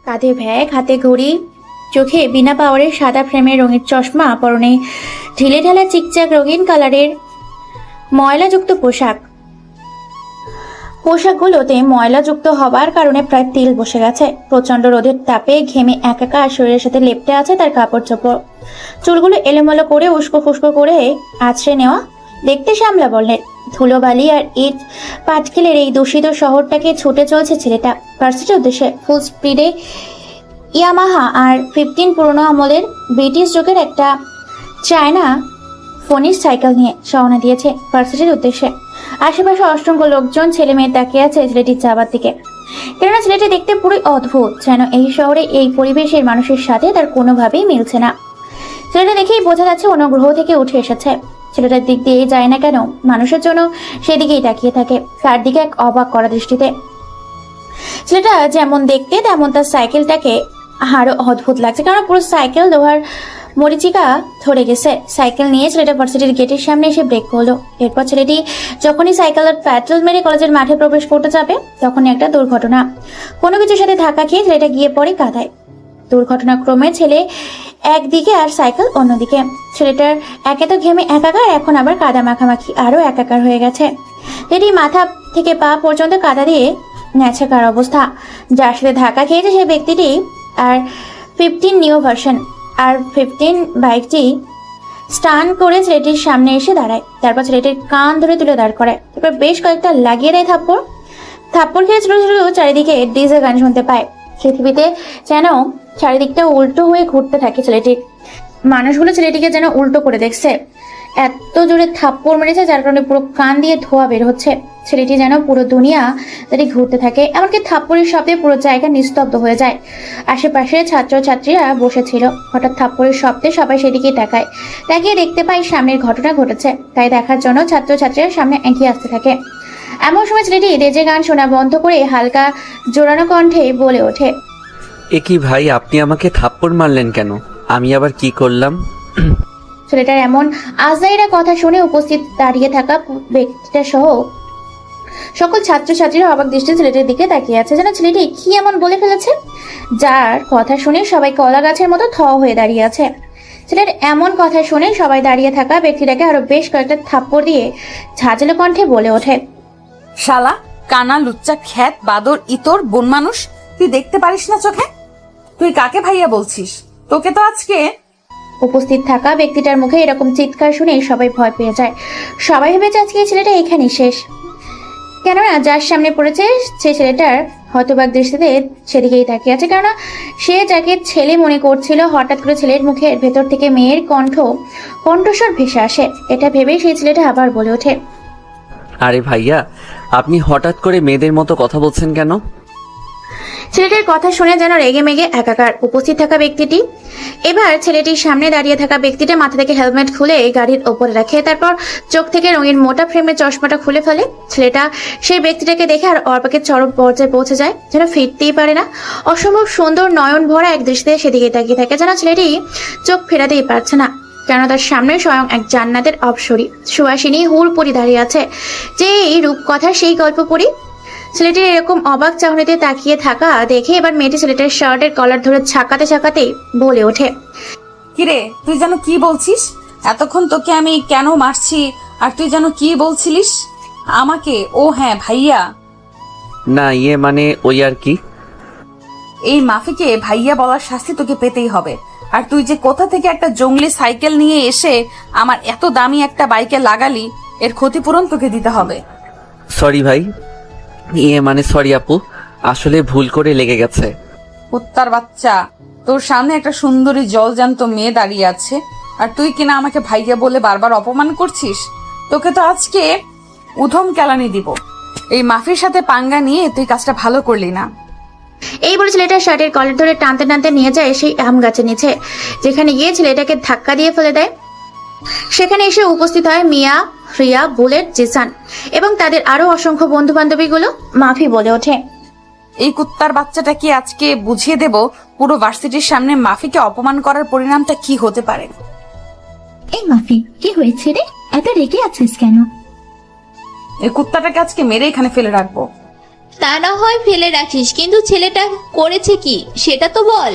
কাঁধে ব্যাগ, হাতে ঘড়ি, চোখে বিনা পাওয়ারের সাদা ফ্রেমের রঙের চশমা, পরনে ঢিলে ঢালা চিকচাক রঙিন কালারের ময়লাযুক্ত পোশাকগুলোতে ময়লাযুক্ত হবার কারণে প্রায় তিল বসে গেছে। প্রচন্ড রোদের তাপে ঘেমে একাকার, শরীরের সাথে লেপ্টে আছে তার কাপড় চোপড়। চুলগুলো এলোমেলো করে উস্কো ফুস্কো করে আছড়ে নেওয়া, দেখতে শ্যামলা বললেন। ধুলোবালি আর ইট পাটকেলের এই দূষিত শহরটাকে ছুটে চলছে ছেলেটা ভার্সিটির উদ্দেশ্যে। ফুল স্পিডে ইয়ামাহা আর 15 পুরনো আমলের ব্রিটিশ যুগের একটা চায়না ফোনিস সাইকেল নিয়ে রওনা দিয়েছে ভার্সিটির উদ্দেশ্যে। আশেপাশে অসংখ্য লোকজন, ছেলে মেয়ে তাকিয়ে আছে ছেলেটির যাবার দিকে। কেননা ছেলেটি দেখতে পুরোই অদ্ভুত, যেন এই শহরে এই পরিবেশের মানুষের সাথে তার কোনোভাবেই মিলছে না। ছেলেটা দেখেই বোঝা যাচ্ছে অন্য গ্রহ থেকে উঠে এসেছে। ছেলেটার দিক দিয়ে যায় না কেন, মানুষের জন্য সেদিকেই তাকিয়ে থাকে, তার দিকে এক অবাক করা দৃষ্টিতে। ছেলেটা যেমন দেখতে তেমন তার সাইকেলটাকে আরো অদ্ভুত লাগছে, কারণ পুরো সাইকেল লোহার মরিচিকা ধরে গেছে। সাইকেল নিয়ে ছেলেটা ভার্সিটির গেটের সামনে এসে ব্রেক করলো। এরপর ছেলেটি যখনই সাইকেলের পেট্রোল মেরে কলেজের মাঠে প্রবেশ করতে যাবে, তখনই একটা দুর্ঘটনা। কোনো কিছুর সাথে ধাক্কা খেয়ে ছেলেটা গিয়ে পড়ে কাদায়। দুর্ঘটনাক্রমে ছেলে একদিকে আর সাইকেল অন্যদিকে। ছেলেটার একে তো ঘেমে একাকার, এখন আবার কাদা মাখামাখি আরো একাকার হয়ে গেছে। এটি মাথা থেকে পা পর্যন্ত কাদা দিয়ে ন্যাচাকার অবস্থা। যার সাথে ধাক্কা খেয়েছে সেই ব্যক্তিটি আর 15 নিউ ভার্সন আর 15 বাইকটি স্টান করে ছেলেটির সামনে এসে দাঁড়ায়। তারপর ছেলেটির কান ধরে তুলে দাঁড় করায়। তারপর বেশ কয়েকটা লাগিয়ে দেয় থাপ্পড় খেয়ে ছোট ছোট চারিদিকে ডিজে গান শুনতে পায়। পৃথিবীতে যেন চারিদিকটা উল্টো হয়ে ঘুরতে থাকে ছেলেটির। মানুষগুলো ছেলেটিকে যেন উল্টো করে দেখছে, এত জোরে থাপ্পড় মেরেছে যার কারণে পুরো কান দিয়ে ধোঁয়া বের হচ্ছে। ছেলেটি যেন পুরো দুনিয়া তাকে ঘুরতে থাকে। এমনকি থাপ্পড়ের শব্দে পুরো জায়গা নিস্তব্ধ হয়ে যায়। আশেপাশে ছাত্রছাত্রীরা বসেছিল। হঠাৎ থাপ্পড়ের শব্দে সবাই সেদিকে তাকিয়ে দেখতে পায় সামনের ঘটনা ঘটেছে। তাই দেখার জন্য ছাত্রছাত্রীরা সামনে এগিয়ে আসতে থাকে। এমন সময় ছেলেটি ডেজে গান শোনা বন্ধ করে হালকা জোরানো কণ্ঠে বলে ওঠে, এ কি ভাই, আপনি আমাকে থাপ্পড় মারলেন কেন? আমি আবার কি করলাম? ছেলেটার এমন আজদাইরা কথা শুনে উপস্থিত দাঁড়িয়ে থাকা ব্যক্তিটা সহ সকল ছাত্রছাত্রীরা অবাক দৃষ্টিতে ছেলেটির দিকে তাকিয়ে আছে, যেন ছেলেটি কি এমন বলে ফেলেছে যার কথা শুনে সবাই কলা গাছের মতো থ হয়ে দাঁড়িয়ে আছে। ছেলের এমন কথা শুনে সবাই দাঁড়িয়ে থাকা ব্যক্তিটাকে আরো বেশ কয়েকটা থাপ্পড় দিয়ে ঝাঁঝালো কণ্ঠে বলে ওঠে, শালা কানা লুচ্চা খ্যাত বাদর ইতর বন মানুষ, তুই দেখতে পারিস না চোখে? তুই কাকে ভাইয়া বলছিস? তোকে তো আজকে। উপস্থিত থাকা ব্যক্তিটার মুখে এরকম চিৎকার শুনে সবাই ভয় পেয়ে যায়। সবাই ভেবেছে আজকে এই ছেলেটা এখানেই শেষ। কেননা যার সামনে পড়েছে সে ছেলেটার হতবাক দৃষ্টিতে সেদিকেই তাকিয়ে আছে, কেননা সে যাকে ছেলে মনে করছিল হঠাৎ করে ছেলের মুখের ভেতর থেকে মেয়ের কণ্ঠস্বর ভেসে আসে। এটা ভেবেই সেই ছেলেটা আবার বলে ওঠে, আরে ভাইয়া, আপনি হঠাৎ করে মেয়েদের মতো কথা বলছেন কেন? ছেলেটির কথা শুনে যেন রেগে মেগে একাকার উপস্থিত থাকা ব্যক্তিটি। এবার ছেলেটির সামনে দাঁড়িয়ে থাকা ব্যক্তিটা মাথা থেকে হেলমেট খুলে গাড়ির ওপরে রাখে, তারপর চোখ থেকে রঙিন মোটা ফ্রেমের চশমাটা খুলে ফেলে। ছেলেটা সেই ব্যক্তিটাকে দেখে আর অর্পাকে চরম পর্যায়ে পৌঁছে যায়, যেন ফিরতেই পারে না। অসম্ভব সুন্দর নয়ন ভরা এক দৃষ্টিতে সেদিকে তাকিয়ে থাকে, যেন ছেলেটি চোখ ফেরাতেই পারছে না। কেন তার সামনে স্বয়ং এক জান্নাতের অপসরী সুহাসিনী হুড়পড়ি দাঁড়িয়ে আছে, যে এই রূপকথা সেই গল্প পড়ি। ছেলেটির এরকম অবাক চাহনিতে তাকিয়ে থাকা দেখে এবার মেয়েটি ছেলেটার শার্টের কলার ধরে ছাকাতেই বলে ওঠে, কিরে তুই যেন কি বলছিস? এতক্ষণ তোকে আমি কেন মারছি আর তুই যেন কি বলছিলিস আমাকে? ও হ্যাঁ ভাইয়া। না মানে ওই আর কি। এই মাফিকে ভাইয়া বলার শাস্তি তোকে পেতেই হবে। আর তুই যে কোথা থেকে একটা জঙ্গলি সাইকেল নিয়ে এসে আমার এত দামি একটা বাইকে লাগালি, এর ক্ষতিপূরণ তোকে দিতে হবে। সরি ভাই, মানে সরি আপু, আসলে ভুল করে লেগে গেছে। কুত্তার বাচ্চা, তোর সামনে একটা সুন্দরী জলজান্ত মেয়ে দাঁড়িয়ে আছে আর তুই কিনা আমাকে ভাইয়া বলে বারবার অপমান করছিস। তোকে তো আজকে উধম কেলানি দিব। এই মাফির সাথে পাঙ্গা নিয়ে তুই কাজটা ভালো করলি না। এই বলে ছেলেটা শার্টের কলার ধরে টানতে টানতে নিয়ে যায় সেই আম গাছের নিচে, যেখানে গিয়ে ছেলেটাকে ধাক্কা দিয়ে ফেলে দেয়। সেখানে এসে উপস্থিত হয় মিয়া, রিয়া, বুলেট, জিসান এবং তাদের আরো অসংখ্য বন্ধু বান্ধবীগুলো। মাফি বলে ওঠে, এই কুত্তার বাচ্চাটাকে আজকে বুঝিয়ে দেব পুরো ভার্সিটির সামনে মাফিকে অপমান করার পরিণামটা কি হতে পারে। এই মাফি, কি হয়েছে রে? এত রেগে আছিস কেন? এই কুত্তাটাকে আজকে মেরে এখানে ফেলে রাখবো। তা না হয় ফেলে রাখিস, কিন্তু ছেলেটা করেছে কি সেটা তো বল।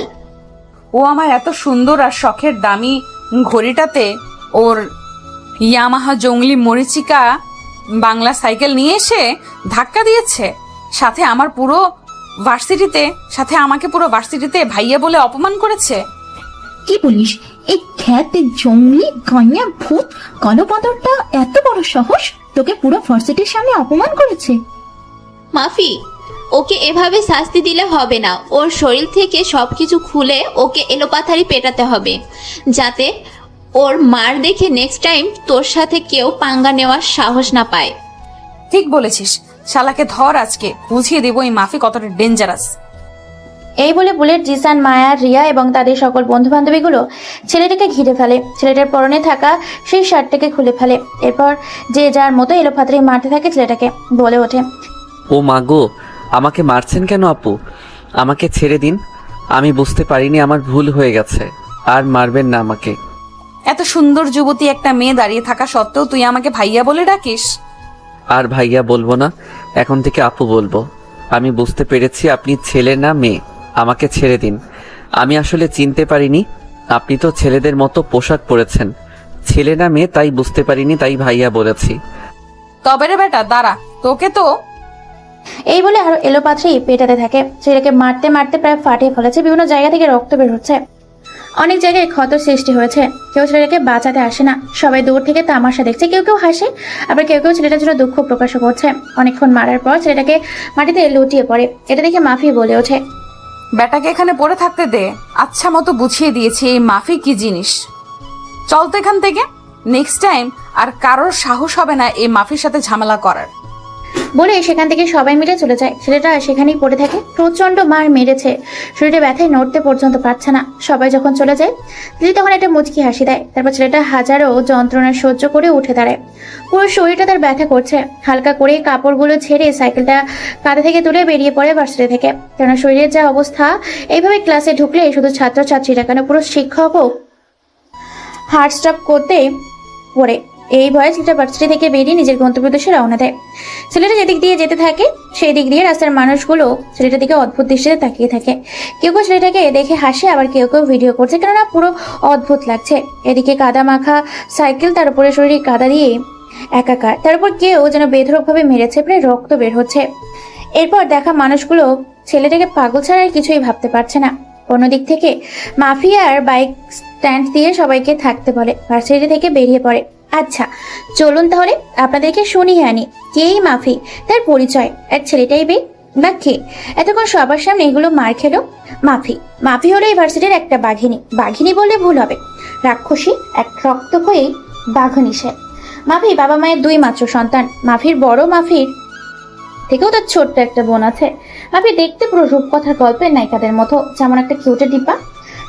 ও আমার এত সুন্দর আর শখের দামি ঘড়িটাতে ওর ইয়ামাহা জঙ্গলি মরিচিকা বাংলা সাইকেল নিয়ে এসে ধাক্কা দিয়েছে, সাথে আমাকে পুরো ভার্সিটিতে ভাইয়া বলে অপমান করেছে। কি বলিস? এই খ্যাতে জঙ্গলি গয়া ভূত গণপদরটা এত বড় সাহস, তোকে পুরো ভার্সিটির সামনে অপমান করেছে? মাফি, ওকে এভাবে শাস্তি দিলে হবে না। ওর শরীর থেকে সবকিছু খুলে ওকে এলোপাথারি পেটাতে হবে, যাতে ওর মার দেখে নেক্সট টাইম তোর সাথে কেউ পাঙ্গা নেওয়ার সাহস না পায়। ঠিক বলেছিস, শালাকে ধর, আজকে বুঝিয়ে দেবো এই মাফি কতটা ডেঞ্জারাস। এই বলে বুলেট, জিসান, মায়া, রিয়া এবং তাদের সকল বন্ধু বান্ধবীগুলো ছেলেটাকে ঘিরে ফেলে। ছেলেটার পরনে থাকা সেই শার্টটাকে খুলে ফেলে। এরপর যে যার মতো এলোপাতাড়ি মারতে থাকে ছেলেটাকে। বলে ওঠে, ও মাগো, আমাকে মারছেন কেন আপু? আমাকে ছেড়ে দিন, আমি বুঝতে পারিনি, আমার ভুল হয়ে গেছে, আর মারবেন না আমাকে। এত সুন্দর যুবতী একটা মেয়ে দাঁড়িয়ে থাকা সত্ত্বেও তুই আমাকে ভাইয়া বলে ডাকিস? আর ভাইয়া বলবো না, এখন থেকে আপু বলবো। আমি বুঝতে পেরেছি আপনি ছেলে না মেয়ে, আমাকে ছেড়ে দিন। আমি আসলে চিনতে পারিনি, আপনি তো ছেলেদের মতো পোশাক পরেছেন। ছেলে না মেয়ে তাই বুঝতে পারিনি, তাই ভাইয়া বলেছি। তবে রে বেটা, দাঁড়া, তোকে তো। এই বলে আরো এলোপাথাড়ি পেটাতে থাকে। ছেলেকে মারতে মারতে প্রায় ফাটিয়ে ফেলেছে। বিভিন্ন জায়গা থেকে রক্ত বের হচ্ছে। অনেক জায়গায় ক্ষত সৃষ্টি হয়েছে। কেউ ছেলেটাকে বাঁচাতে আসে না, সবাই দূর থেকে তামাশা দেখছে। কেউ কেউ হাসে, আবার কেউ কেউ ছেলেটার জন্য দুঃখ প্রকাশ করছে। অনেকক্ষণ মারার পর ছেলেটাকে মাটিতে লুটিয়ে পড়ে। এটা দেখে মাফি বলে ওঠে, বেটাকে এখানে পড়ে থাকতে দে, আচ্ছা মতো বুঝিয়ে দিয়েছি এই মাফি কি জিনিস। চল তো এখান থেকে, নেক্সট টাইম আর কারোর সাহস হবে না এই মাফির সাথে ঝামেলা করার। বলে সেখান থেকে সবাই মিলে চলে যায়। ছেলেটা সেখানেই পড়ে থাকে। প্রচন্ড মার মেরেছে, শরীরে ব্যথায় নড়তে পর্যন্ত পারছে না। সবাই যখন চলে যায়, দিদি তখন একটা মুচকি হাসি দেয়। তারপর ছেলেটা হাজারো যন্ত্রণা সহ্য করে উঠে দাঁড়ায়। পুরো শরীরটা তার ব্যথা করছে। হালকা করে কাপড়গুলো ছেড়ে সাইকেলটা কাঁধে থেকে তুলে বেরিয়ে পড়ে ভার্সিটি থেকে। কেননা শরীরের যা অবস্থা, এইভাবে ক্লাসে ঢুকলে শুধু ছাত্রছাত্রীরা কেন, পুরো শিক্ষকও হার্ট স্টপ করতে পড়ে। এই ভয়ে ছেলেটা ভার্সিটি থেকে বেরিয়ে নিজের গন্তব্য উদ্দেশ্যে রওনা দেয়। ছেলেটা যেদিক দিয়ে যেতে থাকে সেই দিক দিয়ে রাস্তার মানুষগুলো ছেলেটার দিকে অদ্ভুত দৃষ্টিতে তাকিয়ে থাকে। কেউ কেউ ছেলেটাকে দেখে হাসে, আবার কেউ কেউ ভিডিও করছে, কেননা পুরো অদ্ভুত লাগছে। এদিকে কাদা মাখা সাইকেল, তার উপরে শরীরে কাদা দিয়ে একাকার, তার উপর কেউ যেন বেধড়কভাবে মেরেছে, প্রায় রক্ত বের হচ্ছে। এরপর দেখা মানুষগুলো ছেলেটাকে পাগল ছাড়া আর কিছুই ভাবতে পারছে না। অন্যদিক থেকে মাফিয়ার বাইক স্ট্যান্ড দিয়ে সবাইকে থাকতে বলে। ভার্সিটি থেকে বেরিয়ে পড়ে। আচ্ছা চলুন তাহলে আপনাদেরকে শুনিয়ে আনি কেই মাফি, তার পরিচয়। এক ছেলেটাই বা কে এতক্ষণ সবার সামনে এগুলো মার খেলো? মাফি হলো এই ভার্সিটির একটা বাঘিনী বললে ভুল হবে। রাক্ষসী এক রক্ত হয়েই বাঘিনী সে। মাফি বাবা মায়ের দুই মাত্র সন্তান। মাফির বড় মাফির থেকেও তার ছোট্ট একটা বোন আছে। মাফি দেখতে পুরো রূপকথার গল্পের নায়িকাদের মতো, যেমন একটা কিউটের ডিব্বা।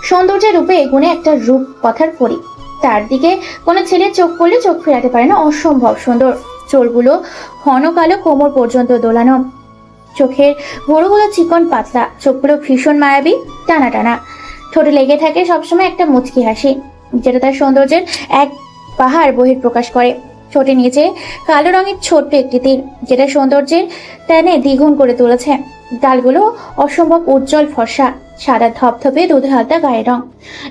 সৌন্দর্যের রূপে এগুনে একটা রূপকথার পরি। তার দিকে কোনো ছেলে চোখ পড়লে চোখ ফেরাতে পারে না, অসম্ভব সুন্দর। চুলগুলো ঘন কালো, কোমর পর্যন্ত দোলানো। চোখের বড়গুলো চিকন পাতলা, চোখগুলো ভীষণ মায়াবী, টানা টানা। ঠোঁটে লেগে থাকে সবসময় একটা মুচকি হাসি, যেটা তার সৌন্দর্যের এক পাহাড় বহিঃপ্রকাশ করে। ঠোঁটের নিচে কালো রঙের ছোট্ট একটি তীর, যেটা সৌন্দর্যের টানে দ্বিগুণ করে তুলেছে। গালগুলো অসম্ভব উজ্জ্বল ফর্সা, সাদা ধপধপে দুধে হালতা গায়ের রং।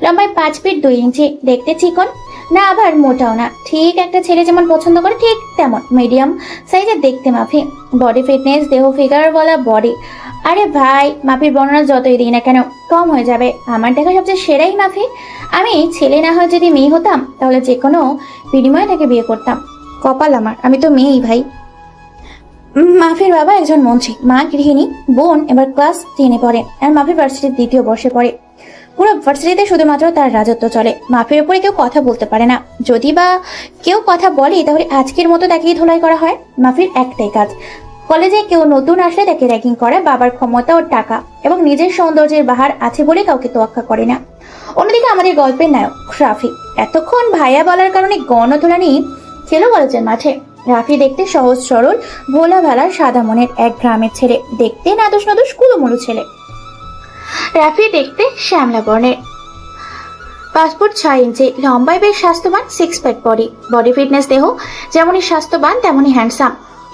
লম্বায় 5 ফিট 2 ইঞ্চি, দেখতে চিকন না আবার মোটাও না, ঠিক একটা ছেলে যেমন পছন্দ করে ঠিক তেমন মিডিয়াম সাইজের দেখতে মাফি। বডি ফিটনেস, দেহ ফিগার বলা বডি। আরে ভাই, মাফির বর্ণনা যতই দিই না কেন কম হয়ে যাবে। আমার দেখা সবচেয়ে সেরাই মাফি। আমি ছেলে না হয় যদি মেয়ে হতাম, তাহলে যে কোনো বিনিময়ে তাকে বিয়ে করতাম। কপাল আমার, আমি তো মেয়েই ভাই। মাফির বাবা একজন মন্ত্রী, মা গৃহিণী, বোন এবার ক্লাস 10-এ পড়ে, আর মাফি ভার্সিটির 2য় বর্ষে পড়ে। পুরো ভার্সিটিতে শুধুমাত্র তার রাজত্ব চলে। মাফির উপরে কেউ কথা বলতে পারে না। যদি বা কেউ কথা বলে, তাহলে আজকের মতো তাকেই ধোলাই করা হয়। মাফির একটাই কাজ, কলেজে কেউ নতুন আসলে তাকে র্যাগিং করা। বাবার ক্ষমতা ও টাকা এবং নিজের সৌন্দর্যের বাহার আছে বলে কাউকে তোয়াক্কা করে না। অন্যদিকে আমাদের গল্পের নায়ক রাফি এতক্ষণ ভাইয়া বলার কারণে গণধোলানি ছিল কলেজের মাঠে। রাফি দেখতে সহজ সরল, ভোলা ভালা, সাদা মনের এক গ্রামের ছেলে। দেখতে নাদুস নাদুস কুলুমুলু ছেলে। রাফি দেখতে শ্যামলা বর্ণের, 5 ফুট 6 ইঞ্চি, লম্বায় বেশ স্বাস্থ্যবান, 6 প্যাক বডি ফিটনেস, দেহ যেমনই স্বাস্থ্যবান তেমনই হ্যান্ডসাম।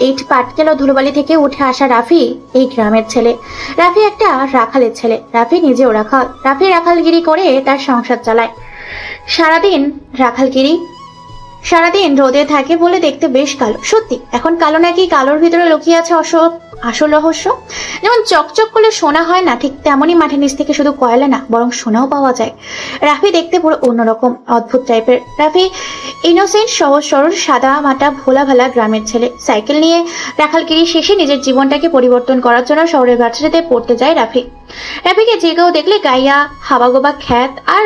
ইট পাটকেল ও ধুলোবালি থেকে উঠে আসা রাফি এই গ্রামের ছেলে। রাফি একটা রাখালের ছেলে। রাফি নিজেও রাখাল। রাফি রাখালগিরি করে তার সংসার চালায়। সারাদিন রোদে থাকে বলে দেখতে বেশ কালো। সত্যি এখন কালো নাকি কালোর ভিতরে লুকিয়ে আছে আসল রহস্য। যেমন চকচক করলে সোনা হয় না, ঠিক তেমনই মাটির নিচ থেকে শুধু কয়লা না, বরং সোনাও পাওয়া যায়। রাফি দেখতে পুরো অন্যরকম, অদ্ভুত টাইপের। রাফি ইনোসেন্ট, সহজ সরল, সাদা মাটা ভোলা ভালা গ্রামের ছেলে। সাইকেল নিয়ে রাখালগিরি শেষে নিজের জীবনটাকে পরিবর্তন করার জন্য শহরের ভার্সিটিতে পড়তে যায় রাফি। রাফিকে যে কেউ দেখলে গাইয়া, হাবাগোবা খ্যাত আর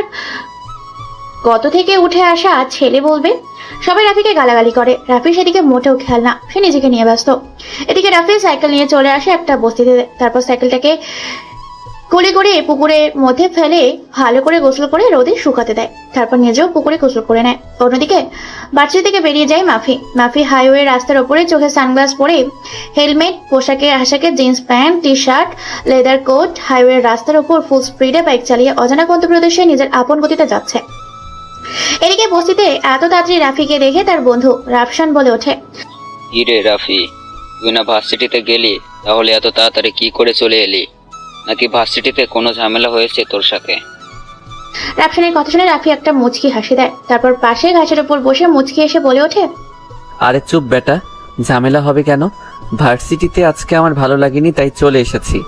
গত থেকে উঠে আসা ছেলে বলবে। সবাই রাফিকে গালাগালি করে। রাফি সেদিকে মোটেও খেয়াল না, সে নিজেকে নিয়ে ব্যস্ত। এদিকে রাফি সাইকেল নিয়ে চলে আসে একটা বস্তিতে। তারপর সাইকেলটাকে কোলে করে পুকুরের মধ্যে ফেলে ভালো করে গোসল করে রোদে শুকাতে দেয়। তারপর নিজেও পুকুরে গোসল করে নেয়। অন্যদিকে ভার্সিটি থেকে বেরিয়ে যায় মাফি হাইওয়ে রাস্তার ওপরে চোখে সানগ্লাস পরে, হেলমেট, আশাকে jeans pant, T shirt, leather coat, highway রাস্তার ওপর ফুল স্পিডে বাইক চালিয়ে অজানা গন্তব্যদেশে নিজের আপন গতিতে যাচ্ছে। এদিকে বস্তিতে এত তাড়াতাড়ি রাফিকে দেখে তার বন্ধু রাফসান বলে ওঠে, কিরে রাফি, তুই না ভার্সিটিতে গেলি? তাহলে এত তাড়াতাড়ি কি করে চলে এলি? নাকি ভার্সিটিতে কোনো ঝামেলা হয়েছে তোর সাথে? রাফসানের কথা শুনে রাফি একটা মুচকি হাসি দেয়। তারপর পাশে ঘাসের উপর বসে মুচকি এসে বলে ওঠে, আরে চুপ বেটা, ঝামেলা হবে কেন? ভার্সিটিতে আজকে আমার ভালো লাগেনি তাই চলে এসেছি।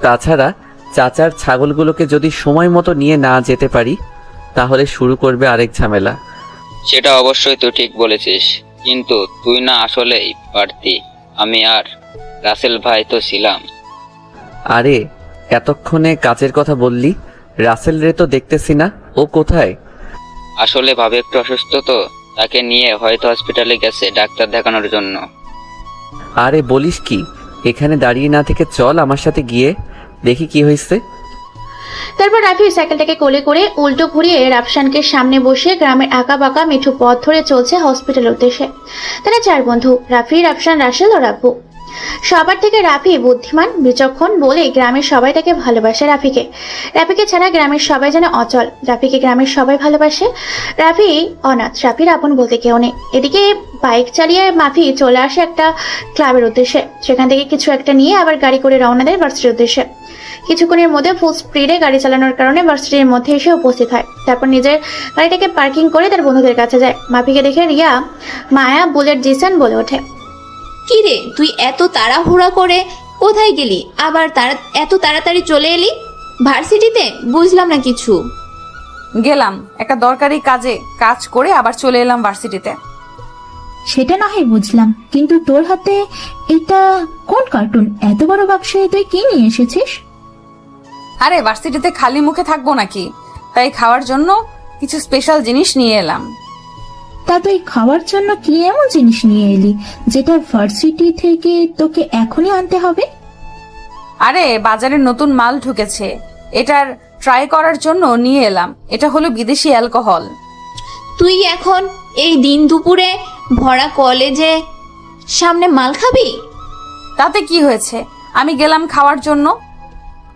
তাছাড়া চাচার ছাগলগুলোকে যদি সময় মতো নিয়ে না যেতে পারি তাহলে শুরু করবে আরেক ঝামেলা। সেটা অবশ্যই তুই ঠিক বলেছিস, কিন্তু তুই না আসলেই পারতি। আমি আর রাসেল ভাই তো ছিলাম। আরে এতক্ষণে কাজের কথা বললি, রাসেল রে তো দেখতেছি না, ও কোথায়? আসলে ভাবে একটু অসুস্থ তো, তাকে নিয়ে হয়তো হসপিটালে গেছে ডাক্তার দেখানোর জন্য। আরে বলিস কি, এখানে দাঁড়িয়ে না থেকে চল আমার সাথে গিয়ে দেখি কি হয়েছে। তারপর রাফি সাইকেলটাকে কোলে করে উল্টো ঘুরিয়ে রাফসানকে সামনে বসে গ্রামের আঁকা বাঁকা মিঠু পথ ধরে চলছে হসপিটালের উদ্দেশ্যে। তারা চার বন্ধু, রাফি, রাফসান, রাসেল ও রাব্বু। সবার থেকে রাফি বুদ্ধিমান, বিচক্ষণ বলে গ্রামের সবাই তাকে ভালোবাসে। রাফিকে ছাড়া গ্রামের সবাই যেন অচল। রাফিকে গ্রামের সবাই ভালোবাসে। রাফি অনাথ, রাফির আপন বলতে কেউ নেই। এদিকে বাইক চালিয়ে মাফি চলে আসে একটা ক্লাবের উদ্দেশ্যে। সেখান থেকে কিছু একটা নিয়ে আবার গাড়ি করে রওনা দেয় ভার্সিটির উদ্দেশ্যে। কিছুক্ষণের মধ্যে ফুল স্পিডে গাড়ি চালানোর কারণে ভার্সিটির মধ্যে এসে উপস্থিত হয়। তারপর নিজের গাড়িটাকে পার্কিং করে তার বন্ধুদের কাছে যায়। মাফিকে দেখে রিয়া, মায়া, বুলেট, জিসান বলে ওঠে, কি রে, তুই এত তাড়াহুড়া করে কোথায় গেলি? আবার এত তাড়াতাড়ি চলে এলি ভার্সিটিতে? বুঝলাম না কিছু। গেলাম একটা দরকারি কাজ করে আবার চলে এলাম ভার্সিটিতে। সেটা না হয় বুঝলাম, কিন্তু তোর হাতে এটা কোন কার্টুন? এত বড় বাক্সে তুই কি নিয়ে এসেছিস? আরে ভার্সিটিতে খালি মুখে থাকবো নাকি, তাই খাওয়ার জন্য কিছু স্পেশাল জিনিস নিয়ে এলাম। তা তুই খাওয়ার জন্য কি এমন জিনিস নিয়ে এলি যেটা ভার্সিটি থেকে তোকে এখনই আনতে হবে? আরে বাজারে নতুন মাল ঢুকেছে, এটার ট্রাই করার জন্য নিয়ে এলাম। এটা হলো বিদেশি অ্যালকোহল। তুই এখন এই দিন দুপুরে ভরা কলেজে সামনে মাল খাবি? তাতে কি হয়েছে, আমি গেলাম খাওয়ার জন্য,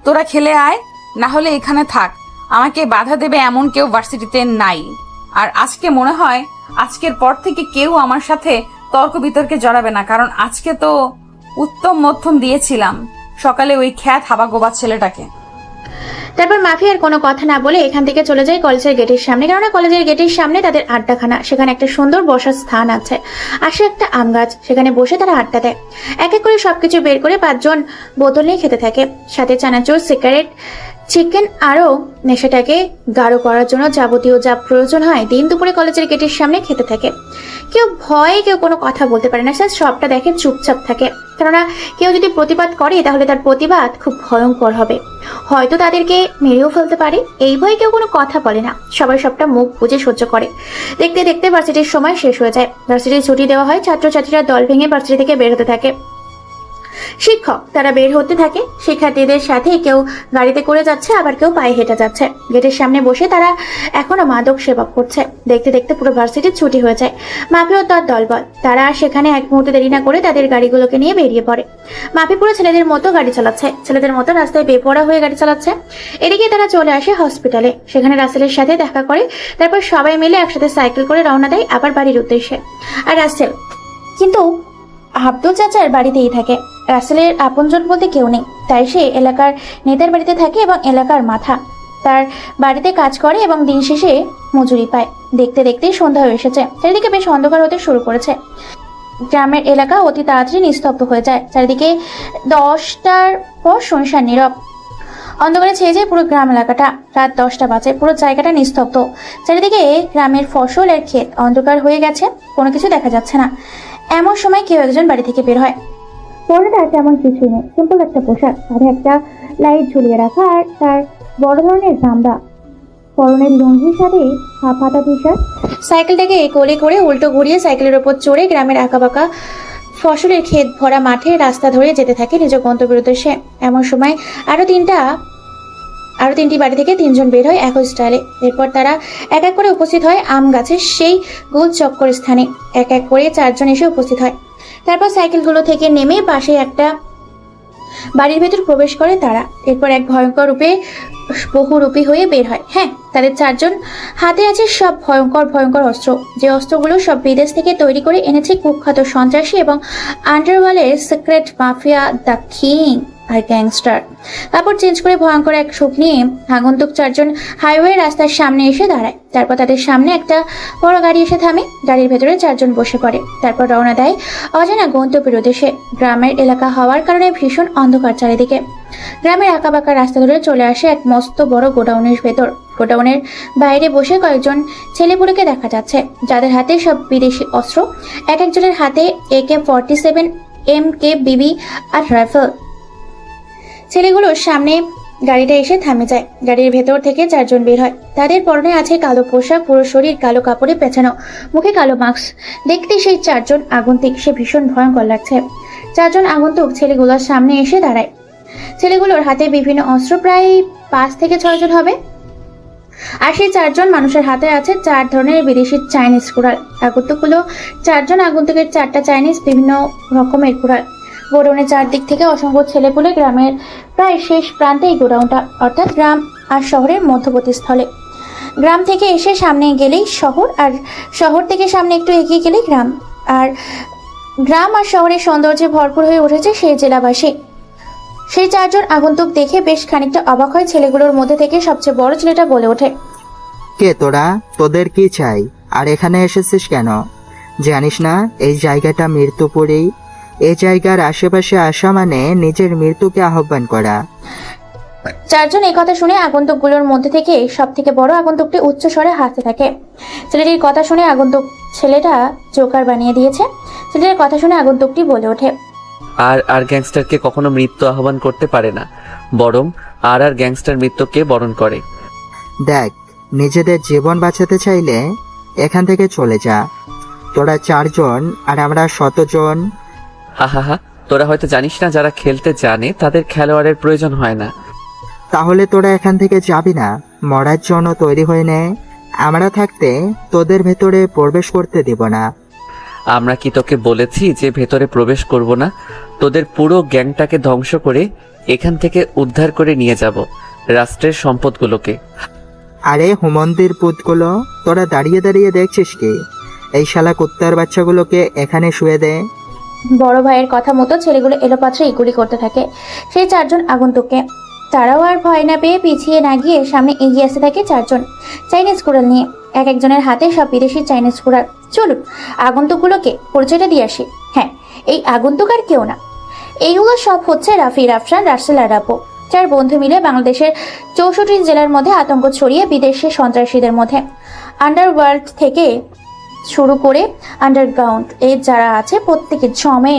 তোরা খেলে আয়, না হলে এখানে থাক। আমাকে বাধা দেবে এমন কেউ ভার্সিটিতে নাই। আর আজকে মনে হয় আজকের পর থেকে কেউ আমার সাথে তর্ক বিতর্কে জড়াবে না, কারণ আজকে তো উত্তম মধ্যম দিয়েছিলাম সকালে ওই খ্যাত হাবাগোবা ছেলেটাকে। তারপর মাফি আর কোনো কথা না বলে এখান থেকে চলে যায় কলেজের গেটের সামনে। কেননা কলেজের গেটের সামনে তাদের আড্ডাখানা। সেখানে একটা সুন্দর বসার স্থান আছে, আসে একটা আম গাছ, সেখানে বসে তারা আড্ডা দেয়। এক এক করে সবকিছু বের করে 5 জন বোতল নিয়ে খেতে থাকে। সাথে চানাচুর, সিগারেট, চিকেন আরও নেশাটাকে গাঢ় করার জন্য যাবতীয় যা প্রয়োজন হয় দিন দুপুরে কলেজের গেটের সামনে খেতে থাকে। কেউ ভয়ে কেউ কোনো কথা বলতে পারে না, স্যার সবটা দেখে চুপচাপ থাকে। কেননা কেউ যদি প্রতিবাদ করে তাহলে তার প্রতিবাদ খুব ভয়ঙ্কর হবে, হয়তো তাদেরকে মেরেও ফেলতে পারে। এই ভয়ে কেউ কোনো কথা বলে না, সবাই সবটা মুখ বুজে সহ্য করে। দেখতে দেখতে ভার্সিটির সময় শেষ হয়ে যায়। ভার্সিটির ছুটি দেওয়া হয়। ছাত্রছাত্রীরা দল ভেঙে ভার্সিটি থেকে বের হতে থাকে। শিক্ষক তারা বের হতে থাকে। শিক্ষার্থীদের সাথে কেউ গাড়িতে করে যাচ্ছে, আবার কেউ পায়ে হেঁটে যাচ্ছে। গেটের সামনে বসে তারা এখনো মাদক সেবন করছে। দেখতে দেখতে পুরো ভার্সিটির ছুটি হয়ে যায়। মাফি ও তার দলবল তারা সেখানে এক মুহূর্তে দেরি না করে তাদের গাড়িগুলোকে নিয়ে বেরিয়ে পড়ে। মাফি পুরো ছেলেদের মতো গাড়ি চালাচ্ছে, ছেলেদের মতো রাস্তায় বেপরোয়া হয়ে গাড়ি চালাচ্ছে। এদিকে তারা চলে আসে হসপিটালে। সেখানে রাসেলের সাথে দেখা করে। তারপর সবাই মিলে একসাথে সাইকেল করে রওনা দেয় আবার বাড়ির উদ্দেশ্যে। আর রাসেল কিন্তু আব্দুল চাচার বাড়িতেই থাকে। রাসেলের আপনজন বলতে কেউ নেই, তাই সে এলাকার নেতার বাড়িতে থাকে এবং এলাকার মাথা। তার বাড়িতে কাজ করে এবং দিন শেষে মজুরি পায়। দেখতে দেখতেই সন্ধ্যা হয়ে এসেছে, চারিদিকে বেশ অন্ধকার হতে শুরু করেছে। গ্রামের এলাকা অতি তাড়াতাড়ি নিস্তব্ধ হয়ে যায়। চারিদিকে 10টার পর শুনশান নীরব, অন্ধকারে ছেয়ে যায় পুরো গ্রাম এলাকাটা। রাত 10টা বাজে, পুরো জায়গাটা নিস্তব্ধ। চারিদিকে গ্রামের ফসল আর ক্ষেত অন্ধকার হয়ে গেছে, কোনো কিছু দেখা যাচ্ছে না। এমন সময় কেউ একজন বাড়ি থেকে বের হয়। পরনে তেমন কিছুই নেই, সিম্পল একটা পোশাক, কাঁধে একটা লাইট ঝুলিয়ে রাখা আর তার বড় ধরনের গামলা, পরনের লুঙ্গির সাথে হাফ হাতা টি শার্ট। সাইকেলটাকে কোলে করে উল্টো ঘুরিয়ে সাইকেলের ওপর চড়ে গ্রামের আঁকাবাঁকা ফসলের ক্ষেত ভরা মাঠে রাস্তা ধরে যেতে থাকে নিজ গন্তব্যের উদ্দেশ্যে। এমন সময় আরো তিনটি বাড়ি থেকে 3জন বের হয় একই স্টাইলে। এরপর তারা এক এক করে উপস্থিত হয় আম গাছের সেই গোল চক্কর স্থানে। এক এক করে 4জন এসে উপস্থিত হয়। তারপর সাইকেলগুলো থেকে নেমে পাশে একটা বাড়ির ভেতর প্রবেশ করে তারা। এরপর এক ভয়ঙ্কর রূপে বহুরূপী হয়ে বের হয়। হ্যাঁ, তাদের 4জন হাতে আছে সব ভয়ঙ্কর ভয়ঙ্কর অস্ত্র, যে অস্ত্রগুলো সব বিদেশ থেকে তৈরি করে এনেছে কুখ্যাত সন্ত্রাসী এবং আন্ডারওয়ার্ল্ডের সিক্রেট মাফিয়া দ্য কিং আর গ্যাংস্টার। কাপড় চেঞ্জ করে ভয়ঙ্কর এক সুখ নিয়ে আগন্তুক 4জন হাইওয়ে রাস্তার সামনে এসে দাঁড়ায়। তারপর তাদের সামনে একটা বড় গাড়ি এসে থামে। গাড়ির ভেতরে 4জন বসে পড়ে। তারপর রওনা দেয় অজানা গন্তব্যের উদ্দেশ্যে। গ্রামের এলাকা হওয়ার কারণে ভীষণ অন্ধকার চারিদিকে। গ্রামের আঁকাবাঁকা রাস্তা ধরে চলে আসে এক মস্ত বড় গোডাউনের ভেতর। গোডাউনের বাইরে বসে কয়েকজন ছেলেপুলেকে দেখা যাচ্ছে, যাদের হাতে সব বিদেশি অস্ত্র। এক একজনের হাতে AK-47, MK-BB আর রাইফেল। ছেলেগুলোর সামনে গাড়িটা এসে থামে যায়। গাড়ির ভেতর থেকে 4জন বের হয়। তাদের পরনে আছে কালো পোশাক, পুরো শরীর কালো কাপড়ে পেঁচানো, মুখে কালো মাস্ক। দেখতে সেই 4জন আগন্তুক সে ভীষণ ভয়ঙ্কর লাগছে। 4জন আগন্তুক ছেলেগুলোর সামনে এসে দাঁড়ায়। ছেলেগুলোর হাতে বিভিন্ন অস্ত্র, প্রায় 5 থেকে 6জন হবে। আর সেই 4জন মানুষের হাতে আছে 4 ধরনের বিদেশি চাইনিজ কুড়াল। আগন্তুকগুলো 4জন আগন্তুকের 4টা চাইনিজ বিভিন্ন রকমের কুড়াল। গোডাউনের চারদিক থেকে অসংখ্য ছেলেপুলে। গ্রামের প্রায় শেষ প্রান্তে এই গোডাউনটা, অর্থাৎ গ্রাম আর শহরের মধ্যবর্তী স্থলে। গ্রাম থেকে এসে সামনে গেলেই শহর, আর শহর থেকে সামনে একটু এগিয়ে গেলেই গ্রাম। আর গ্রাম আর শহরের সৌন্দর্যে ভরপুর হয়ে উঠেছে সেই জেলাবাসী। সেই 4জন আগন্তুক দেখে বেশ খানিকটা অবাক হয়। ছেলেগুলোর মধ্যে থেকে সবচেয়ে বড় ছেলেটা বলে ওঠে, কে তোরা? তোদের কি চাই? আর এখানে এসেছিস কেন? জানিস না এই জায়গাটা মৃত্যুপুরী? এই জায়গার আশেপাশে আসা মানে নিজের মৃত্যুকে আহ্বান করা। 4জন এই কথা শুনে আগন্তুকগুলোর মধ্যে থেকে সব থেকে বড় আগন্তুকটি উচ্চ স্বরে হাসতে থাকে। ছেলেটির কথা শুনে আগন্তুক ছেলেটা জোকার বানিয়ে দিয়েছে। ছেলেটির কথা শুনে আগন্তুকটি বলে ওঠে, আর গ্যাংস্টারকে কখনো মৃত্যু আহ্বান করতে পারে না, বরং আর গ্যাংস্টার মৃত্যুকে বরণ করে। দেখ, নিজেদের জীবন বাঁচাতে চাইলে এখান থেকে চলে যা। তোরা 4জন আর আমরা 100 জন। হা হা হা, তোরা হয়তো জানিস না, যারা খেলতে জানে তাদের খেলোয়াড়ের প্রয়োজন হয় না। তাহলে তোরা এখান থেকে যাবি না? মরার জন্য তৈরি হয়ে নে। আমরা থাকতে তোদের ভেতরে প্রবেশ করতে দেব না। আমরা কি তোকে বলেছি যে ভেতরে প্রবেশ করব না? তোদের পুরো গ্যাংটাকে ধ্বংস করে এখান থেকে উদ্ধার করে নিয়ে যাব রাষ্ট্রের সম্পদগুলোকে। আরে হুমন্দির পুতগুলো, তোরা দাঁড়িয়ে দাঁড়িয়ে দেখছিস কি? এই শালা কুত্তার বাচ্চাগুলোকে এখানে শুয়ে দে। বড় ভাইয়ের কথা মতো ছেলেগুলো এলোপাত্রে গুলি করতে থাকে সেই 4জন আগন্তুককে। তারাও আর ভয় না পেয়ে পিছিয়ে না গিয়ে সামনে এগিয়ে আসতে থাকে 4জন চাইনিজ কুড়াল নিয়ে। এক একজনের হাতে সব বিদেশি চাইনিজ কুড়াল। চলুন আগন্তুকগুলোকে পরিচয়টা দিয়ে আসি। হ্যাঁ, এই আগন্তুক আর কেউ না, এইগুলো সব হচ্ছে রাফি, রাফসান, রাসেল আর আপু। 4 বন্ধু মিলে বাংলাদেশের 64 জেলার মধ্যে আতঙ্ক ছড়িয়ে বিদেশি সন্ত্রাসীদের মধ্যে আন্ডারওয়ার্ল্ড থেকে শুরু করে আন্ডারগ্রাউন্ড এর যারা আছে প্রত্যেকে জমে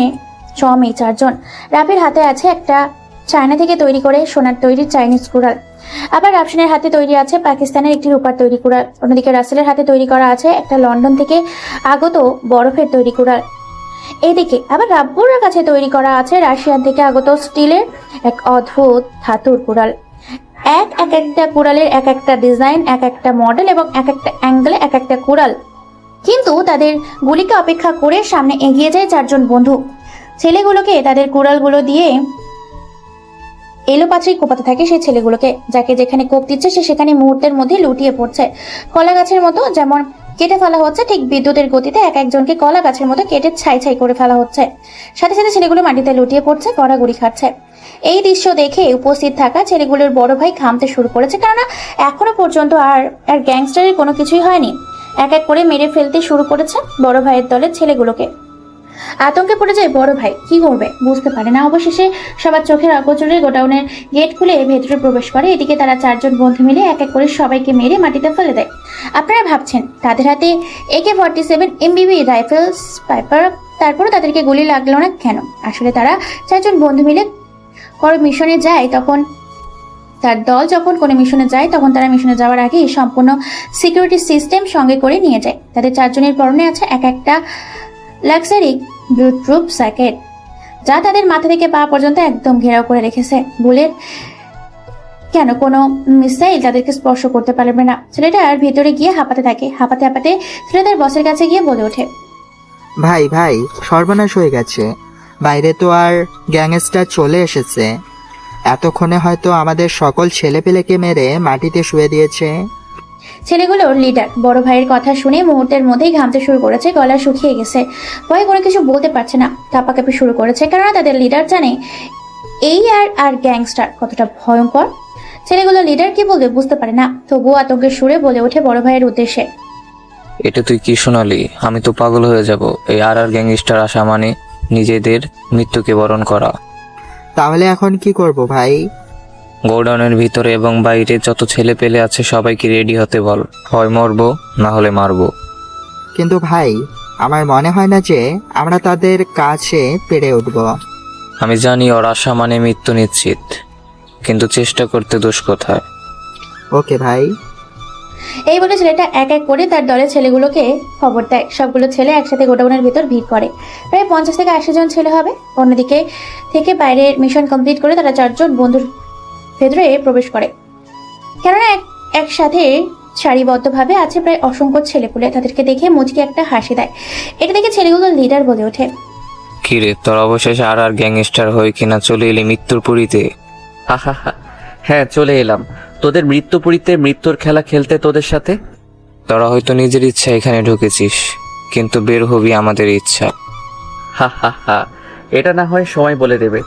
4জন। রাফির হাতে আছে একটা চায়না থেকে তৈরি করে সোনার তৈরি চাইনিজ কুড়াল। আবার রাফসানের হাতে তৈরি আছে পাকিস্তানের একটি রূপার তৈরি কুড়াল। অন্যদিকে রাসেলের হাতে তৈরি করা আছে একটা লন্ডন থেকে আগত বরফের তৈরি কুড়াল। এদিকে আবার রাব্বুর কাছে তৈরি করা আছে রাশিয়ান থেকে আগত স্টিলের এক অদ্ভুত ধাতুর কুড়াল। একটা কুড়ালের এক একটা ডিজাইন, এক একটা মডেল এবং এক একটা অ্যাঙ্গেলে এক একটা কুড়াল। কিন্তু তাদের গুলিকে অপেক্ষা করে সামনে এগিয়ে যায় 4জন বন্ধু। ছেলেগুলোকে তাদের কুড়ালগুলো দিয়ে এলোপাত্রি কোপাতে থাকে সেই ছেলেগুলোকে। যাকে যেখানে কোপ দিচ্ছে সে সেখানে মুহূর্তের মধ্যে লুটিয়ে পড়ছে, কলা গাছের মতো। যেমন কেটে ফেলা হচ্ছে, ঠিক বিদ্যুতের গতিতে এক একজনকে কলা গাছের মতো কেটে ছাই ছাই করে ফেলা হচ্ছে। সাথে সাথে ছেলেগুলো মাটিতে লুটিয়ে পড়ছে, গড়াগড়ি খাচ্ছে। এই দৃশ্য দেখে উপস্থিত থাকা ছেলেগুলোর বড় ভাই ঘামতে শুরু করেছে, কেননা এখনো পর্যন্ত আর গ্যাংস্টারের কোনো কিছুই হয়নি। এক এক করে মেরে ফেলতে শুরু করেছে বড় ভাইয়ের দলের ছেলেগুলোকে। আতঙ্কে পড়ে যায় বড় ভাই, কি করবে বুঝতে পারে না। অবশেষে সবার চোখের অগোচরে গোডাউনের গেট খুলে ভেতরে প্রবেশ করে। এদিকে তারা 4 জন বন্ধু মিলে এক এক করে সবাইকে মেরে মাটিতে ফেলে দেয়। আপনারা ভাবছেন তাদের হাতে AK-47 MBB রাইফেলস পাইপার, তারপরে তাদেরকে গুলি লাগলো না কেন? আসলে তারা 4 জন বন্ধু মিলে কোনো মিশনে যায়। তখন তার দল যখন কোনো মিশনে যায় তখন তারা মিশনে যাওয়ার আগে সম্পূর্ণ সিকিউরিটি সিস্টেম সঙ্গে করে নিয়ে যায়। তাদের 4 জনের পরনে আছে এক একটা লাক্সারি ব্লুটুথ স্যাকেট, যা তাদের মাথা থেকে পা পর্যন্ত একদম ঘেরাও করে রেখেছে। বুলেট কেন কোনো মিসাইল তাদেরকে স্পর্শ করতে পারবে না। ছেলেটার ভিতরে গিয়ে হাঁপাতে থাকে। হাঁপাতে হাঁপাতে ছেলেদের বসের কাছে গিয়ে বলে ওঠে, ভাই ভাই সর্বনাশ হয়ে গেছে, বাইরে তো আর গ্যাংস্টার চলে এসেছে। এতক্ষণে হয়তো আমাদের সকল ছেলেপেলেকে মেরে মাটিতে শুয়ে দিয়েছে। ছেলেগুলোর লিডার বড় ভাইয়ের কথা শুনে মুহূর্তের মধ্যেই ঘামতে শুরু করেছে, গলা শুকিয়ে গেছে, ভয়ে কোনো কিছু বলতে পারছে না, কাঁপাকাঁপি শুরু করেছে, কেননা তাদের লিডার জানে এই আর গ্যাংস্টার কতটা ভয়ঙ্কর। ছেলেগুলো লিডার কি বলবে বুঝতে পারে না, তবুও আতঙ্কের সুরে বলে ওঠে বড় ভাইয়ের উদ্দেশ্যে, এটা তুই কি শোনালি? আমি তো পাগল হয়ে যাব। এই আর গ্যাংস্টার আসা মানে নিজেদের মৃত্যুকে বরণ করা। তাহলে এখন কি করব ভাই? গোডাউনের ভিতরে এবং বাইরে যত ছেলে পেলে আছে সবাইকে রেডি হতে বল, হয় মরবো না হলে মারবো। কিন্তু ভাই, আমার মনে হয় না যে আমরা তাদের কাছে পেরে উঠব। আমি জানি ওর আশা মানে মৃত্যু নিশ্চিত, কিন্তু চেষ্টা করতে দোষ কোথায়? ওকে ভাই। এই বলে ছেলেটা এক এক করে তার দলের ছেলেগুলোকে খবর দেয়। সবগুলো ছেলে একসাথে গোডাউনের ভিতর ভিড় করে। প্রায় 50 থেকে 80 জন ছেলে হবে। অন্যদিকে থেকে বাইরের মিশন কমপ্লিট করে তারা 4 জন বন্ধুর ভেতরে প্রবেশ করে, কেননা একসাথে সারিবদ্ধভাবে আছে প্রায় অসংখ্য ছেলেপুলে। তাদেরকে দেখে মুচকি একটা হাসি দেয়। এটা দেখে ছেলেগুলোর লিডার বলে ওঠে, কিরে তোর অবশেষে আর গ্যাংস্টার হয়ে কিনা চলে এলি মৃত্যুর পুরীতে? হা হা হা, হ্যাঁ চলে এলাম তোদের মৃত্যুপুরীতে মৃত্যুর খেলা খেলতে তোদের সাথে। তোরা হয়তো নিজের ইচ্ছা এখানে ঢুকেছিস, কিন্তু বের হবি আমাদের ইচ্ছা। হা হা হা, এটা না হয় সময় বলে দেবে।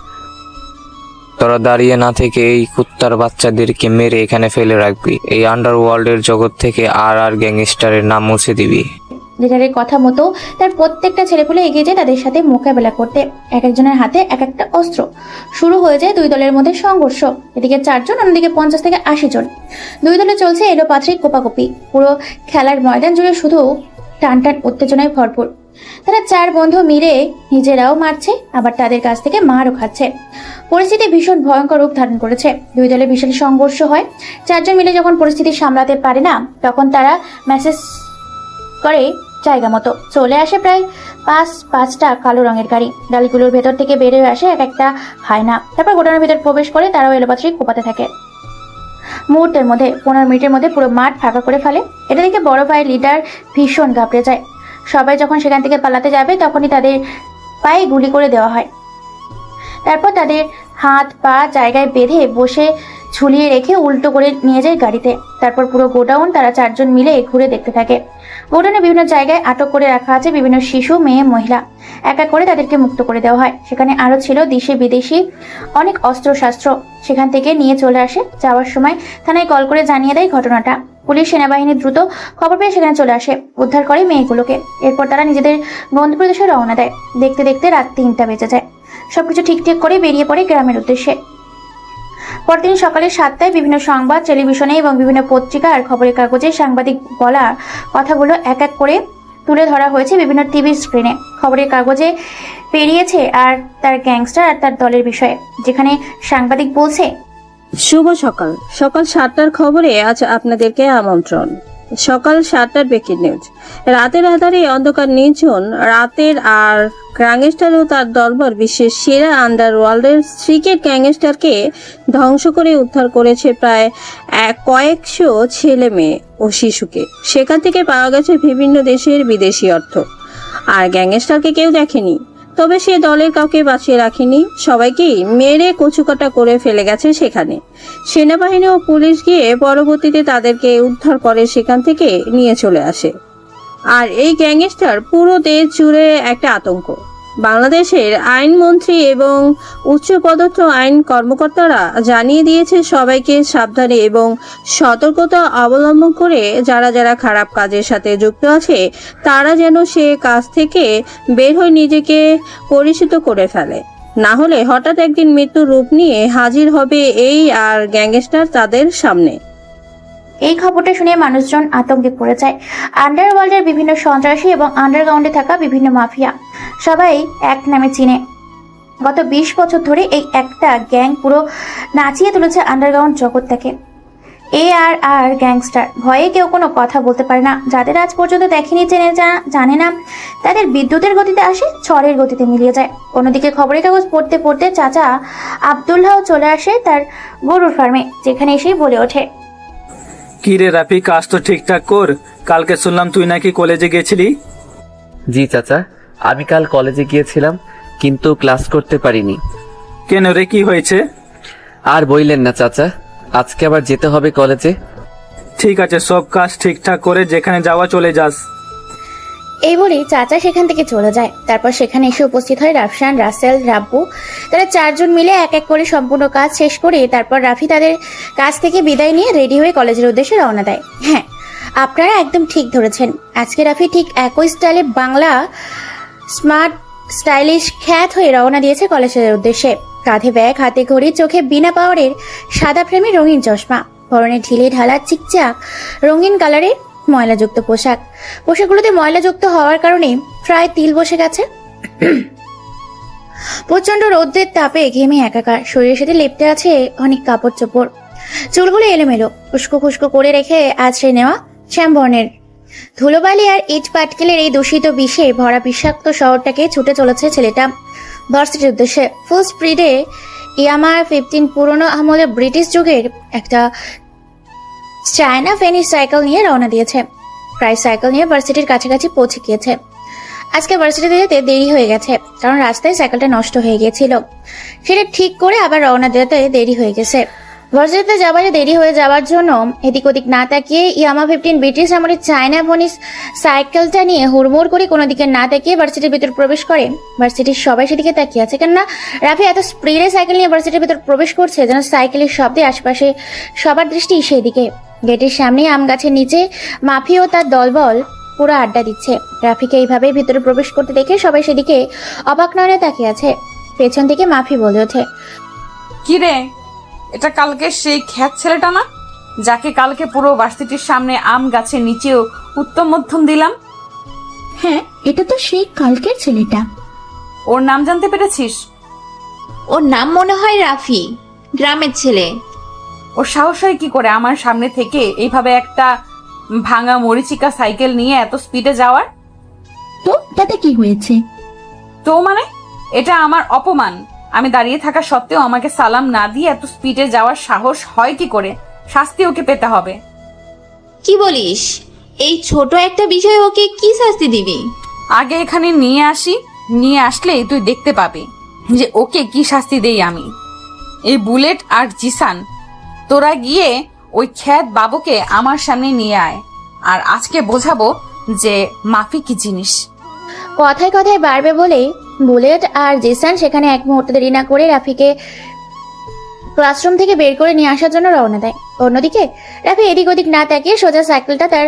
তোরা দাঁড়িয়ে না থেকে এই কুত্তার বাচ্চাদেরকে মেরে এখানে ফেলে রাখবি। এই আন্ডারওয়ার্ল্ডের জগৎ থেকে আর গ্যাংস্টারের নাম মুছে দিবি। লিডারের কথা মতো তার প্রত্যেকটা ছেলেপুলে এগিয়ে যায় তাদের সাথে মোকাবেলা করতে। এক একজনের হাতে এক একটা অস্ত্র। শুরু হয়ে যায় 2 দলের মধ্যে সংঘর্ষ। এদিকে 4 জন, অন্যদিকে 50 থেকে 80 জন। 2 দলে চলছে এলোপাথারি কোপাকুপি। পুরো খেলার ময়দান জুড়ে শুধু টান টান উত্তেজনায় ভরপুর। তারা 4 বন্ধু মিলে নিজেরাও মারছে, আবার তাদের কাছ থেকে মারও খাচ্ছে। পরিস্থিতি ভীষণ ভয়ঙ্কর রূপ ধারণ করেছে। 2 দলে বিশাল সংঘর্ষ হয়। 4 জন মিলে যখন পরিস্থিতি সামলাতে পারে না, তখন তারা মেসেজ করে জায়গা মতো চলে আসে প্রায় 5টা কালো রঙের গাড়ি। গাড়িগুলোর ভেতর থেকে বেরিয়ে আসে এক একটা হায়না। তারপর গোডাউনের ভেতর প্রবেশ করে তারাও এলোপাথারি কোপাতে থাকে। মুহূর্তের মধ্যে 15 মিনিটের মধ্যে পুরো মাঠ ফাঁকা করে ফেলে। এটা দেখে বড় ভাই লিডার ভীষণ ঘাবড়ে যায়। সবাই যখন সেখান থেকে পালাতে যাবে তখনই তাদের পায়ে গুলি করে দেওয়া হয়। তারপর তাদের হাত পা জায়গায় বেঁধে বসে ঝুলিয়ে রেখে উল্টো করে নিয়ে যায় গাড়িতে। তারপর পুরো গোডাউন তারা 4 জন মিলে ঘুরে দেখতে থাকে। গোডাউনে বিভিন্ন জায়গায় আটক করে রাখা আছে বিভিন্ন শিশু, মেয়ে, মহিলা। এক এক করে তাদেরকে মুক্ত করে দেওয়া হয়। সেখানে আরো ছিল দেশি বিদেশি অনেক অস্ত্রশস্ত্র। সেখান থেকে নিয়ে চলে আসে। যাওয়ার সময় থানায় কল করে জানিয়ে দেয় ঘটনাটা। পুলিশ সেনাবাহিনী দ্রুত খবর পেয়ে সেখানে চলে আসে, উদ্ধার করে মেয়েগুলোকে। এরপর তারা নিজেদের গন্তব্যদেশে রওনা দেয়। দেখতে দেখতে রাত 3টা বেজে যায়। সবকিছু ঠিকঠাক করে বেরিয়ে পড়ে গ্রামের উদ্দেশ্যে। পরদিন সকালে 7টায় বিভিন্ন সংবাদ, টেলিভিশনে এবং বিভিন্ন পত্রিকা আর খবরের কাগজে সাংবাদিক বলা কথাগুলো এক এক করে তুলে ধরা হয়েছে বিভিন্ন টিভি স্ক্রিনে। খবরের কাগজে পেরিয়েছে আর তার গ্যাংস্টার আর তার দলের বিষয়ে, যেখানে সাংবাদিক বলছে, শুভ সকাল। সকাল 7টার খবরে আজ আপনাদেরকে আমন্ত্রণ। সকাল 7টার ব্রেকিং নিউজ। রাতের আধারে অন্ধকার নির্জন রাতের আর গ্যাংস্টার ও তার দলবল বিশ্বের সেরা আন্ডারওয়ার্ল্ডের ক্রিকেট গ্যাংস্টারকে ধ্বংস করে উদ্ধার করেছে প্রায় কয়েকশো ছেলে মেয়ে ও শিশুকে। সেখান থেকে পাওয়া গেছে বিভিন্ন দেশের বিদেশি অর্থ। আর গ্যাংস্টারকে কেউ দেখেনি, তবে সে দলের কাউকে বাঁচিয়ে রাখেনি, সবাইকেই মেরে কচুকাটা করে ফেলে গেছে সেখানে। সেনাবাহিনী ও পুলিশ গিয়ে পরবর্তীতে তাদেরকে উদ্ধার করে সেখান থেকে নিয়ে চলে আসে। আর এই গ্যাংস্টার পুরো দেশ জুড়ে একটা আতঙ্ক। বাংলাদেশের আইনমন্ত্রী এবং উচ্চপদস্থ আইন কর্মকর্তারা জানিয়ে দিয়েছে সবাইকে সাবধানে এবং সতর্কতা অবলম্বন করে যারা যারা খারাপ কাজের সাথে যুক্ত আছে তারা যেন সে কাজ থেকে বের হয়ে নিজেকে পরিচিত করে ফেলে, না হলে হঠাৎ একদিন মৃত্যু রূপ নিয়ে হাজির হবে এই আর গ্যাংস্টার তাদের সামনে। এই খবরটা শুনে মানুষজন আতঙ্কে পড়ে যায়। আন্ডারওয়ার্ল্ডের বিভিন্ন সন্ত্রাসী এবং আন্ডারগ্রাউন্ডে থাকা বিভিন্ন মাফিয়া সবাই এক নামে চিনে। গত 20 বছর ধরে এই একটা গ্যাং পুরো নাচিয়ে তুলেছে আন্ডারগ্রাউন্ড জগৎটাকে। আর গ্যাংস্টার ভয়ে কেউ কোনো কথা বলতে পারে না। যাদের আজ পর্যন্ত দেখেনি জানে না, তাদের বিদ্যুতের গতিতে আসে, ঝড়ের গতিতে মিলিয়ে যায়। অন্যদিকে খবরের কাগজ পড়তে পড়তে চাচা আব্দুল্লাহ চলে আসে তার গরুর ফার্মে, যেখানে এসেই বলে ওঠে, কি রে রাফি, কাজ তো ঠিকঠাক কর। কালকে শুনলাম তুই নাকি কলেজে গেছিলি। জি চাচা, আমি কাল কলেজে গিয়েছিলাম কিন্তু ক্লাস করতে পারিনি। কেন রে, কি হয়েছে? আর বইলেন না চাচা, আজকে আবার যেতে হবে কলেজে। ঠিক আছে, সব কাজ ঠিকঠাক করে যেখানে যাওয়া চলে যাস। এই বলেই চাচা সেখান থেকে চলে যায়। তারপর সেখানে এসে উপস্থিত হয় রাফসান, রাসেল, রাব্বু। তারা 4 জন মিলে এক এক করে সম্পূর্ণ কাজ শেষ করে তারপর রাফি তাদের কাছ থেকে বিদায় নিয়ে রেডি হয়ে কলেজের উদ্দেশ্যে রওনা দেয়। হ্যাঁ, আপনারা একদম ঠিক ধরেছেন, আজকে রাফি ঠিক একই স্টাইলে বাংলা স্মার্ট স্টাইলিশ খ্যাত হয়ে রওনা দিয়েছে কলেজের উদ্দেশ্যে। কাঁধে ব্যাগ, হাতে ঘড়ি, চোখে বিনা পাওয়ারের সাদা ফ্রেমে রঙিন চশমা, পরনে ঢিলে ঢালা চিকচাক রঙিন কালারের ময়লাযুক্ত পোশাকগুলোতে ময়লাযুক্ত হওয়ার কারণে প্রায় তিল বসে গেছে। প্রচন্ড রৌদ্রের তাপে ঘেমে একাকার, শরীরের সাথে লেপ্টে আছে অনেক কাপড় চোপড়, চুলগুলো এলোমেলো উস্কো খুস্কো করে রেখে আছড়ে নেওয়া শ্যামবর্ণের ধুলোবালি আর ইট পাটকেলের এই দূষিত বিষে ভরা বিষাক্ত শহরটাকে ছুটে চলেছে ছেলেটা ভার্সিটির উদ্দেশ্যে। ফুল স্পিডে ইয়ামা 15 পুরনো আমলের ব্রিটিশ যুগের একটা চায়না ফেনিস সাইকেল নিয়ে রওনা দিয়েছে। প্রায় সাইকেল নিয়ে ভার্সিটির কাছাকাছি পৌঁছে গিয়েছে। আজকে ভার্সিটিতে যেতে দেরি হয়ে গেছে, কারণ রাস্তায় সাইকেলটা নষ্ট হয়ে গিয়েছিল। সেটা ঠিক করে আবার রওনা দিতে দেরি হয়ে গেছে। ভার্সিটিতে যাবারে দেরি হয়ে যাওয়ার জন্য এদিক ওদিক না তাকিয়ে ইয়ামা 15 ব্রিটিশ আমলের চায়না ফেনিস সাইকেলটা নিয়ে হুড়মুড় করে কোনো দিকে না তাকিয়ে ভার্সিটির ভিতর প্রবেশ করে। ভার্সিটির সবাই সেদিকে তাকিয়ে আছে, কেননা রাফি এত স্পিডে সাইকেল নিয়ে ভার্সিটির ভিতর প্রবেশ করছে যেন সাইকেলের শব্দে আশপাশে সবার দৃষ্টি সেদিকে। গেটের সামনে আম গাছের নিচে মাফি ও তার দলবল পুরো আড্ডা দিচ্ছে। রাফিকে এইভাবে ভিতরে প্রবেশ করতে দেখে সবাই সেদিকে অবাক নয়নে তাকিয়ে আছে। পেছন থেকে মাফি বলে ওঠে, কি রে, এটা কালকে সেই খ্যাত ছেলেটা না, যাকে কালকে পুরো ভার্সিটির সামনে আম গাছের নিচেও উত্তম মধ্যম দিলাম? হ্যাঁ, এটা তো সেই কালকের ছেলেটা। ওর নাম জানতে পেরেছিস? ওর নাম মনে হয় রাফি, গ্রামের ছেলে। ওর সাহস হয় কি করে আমার সামনে থেকে এইভাবে একটা ভাঙা মরিচিকা সাইকেল নিয়ে এত স্পিডে যাওয়ার? তো তাতে কি হয়েছে? তো মানে এটা আমার অপমান। আমি দাঁড়িয়ে থাকা সত্ত্বেও আমাকে সালাম না দিয়ে এত স্পিডে যাওয়ার সাহস হয় কি করে? শাস্তি ওকে পেতে হবে। কি বলিস? এই ছোট একটা বিষয় ওকে কি শাস্তি দিবি? আগে এখানে নিয়ে আসি, নিয়ে আসলেই তুই দেখতে পাবি যে ওকে কি শাস্তি দেই আমি। এই বুলেট আর জিসান, তোরা গিয়ে ওই খ্যাত বাবুকে আমার সামনে নিয়ে আয়, আর আজকে বোঝাবো যে মাফি কি জিনিস। কথায় কথায় বাড়বে বলে বুলেট আর জেসান সেখানে এক মুহূর্ত দেরি না করে রাফিকে ক্লাসরুম থেকে বের করে নিয়ে আসার জন্য রওনা দেয়। অন্যদিকে রাফি এদিক ওদিক না তাকিয়ে সোজা সাইকেলটা তার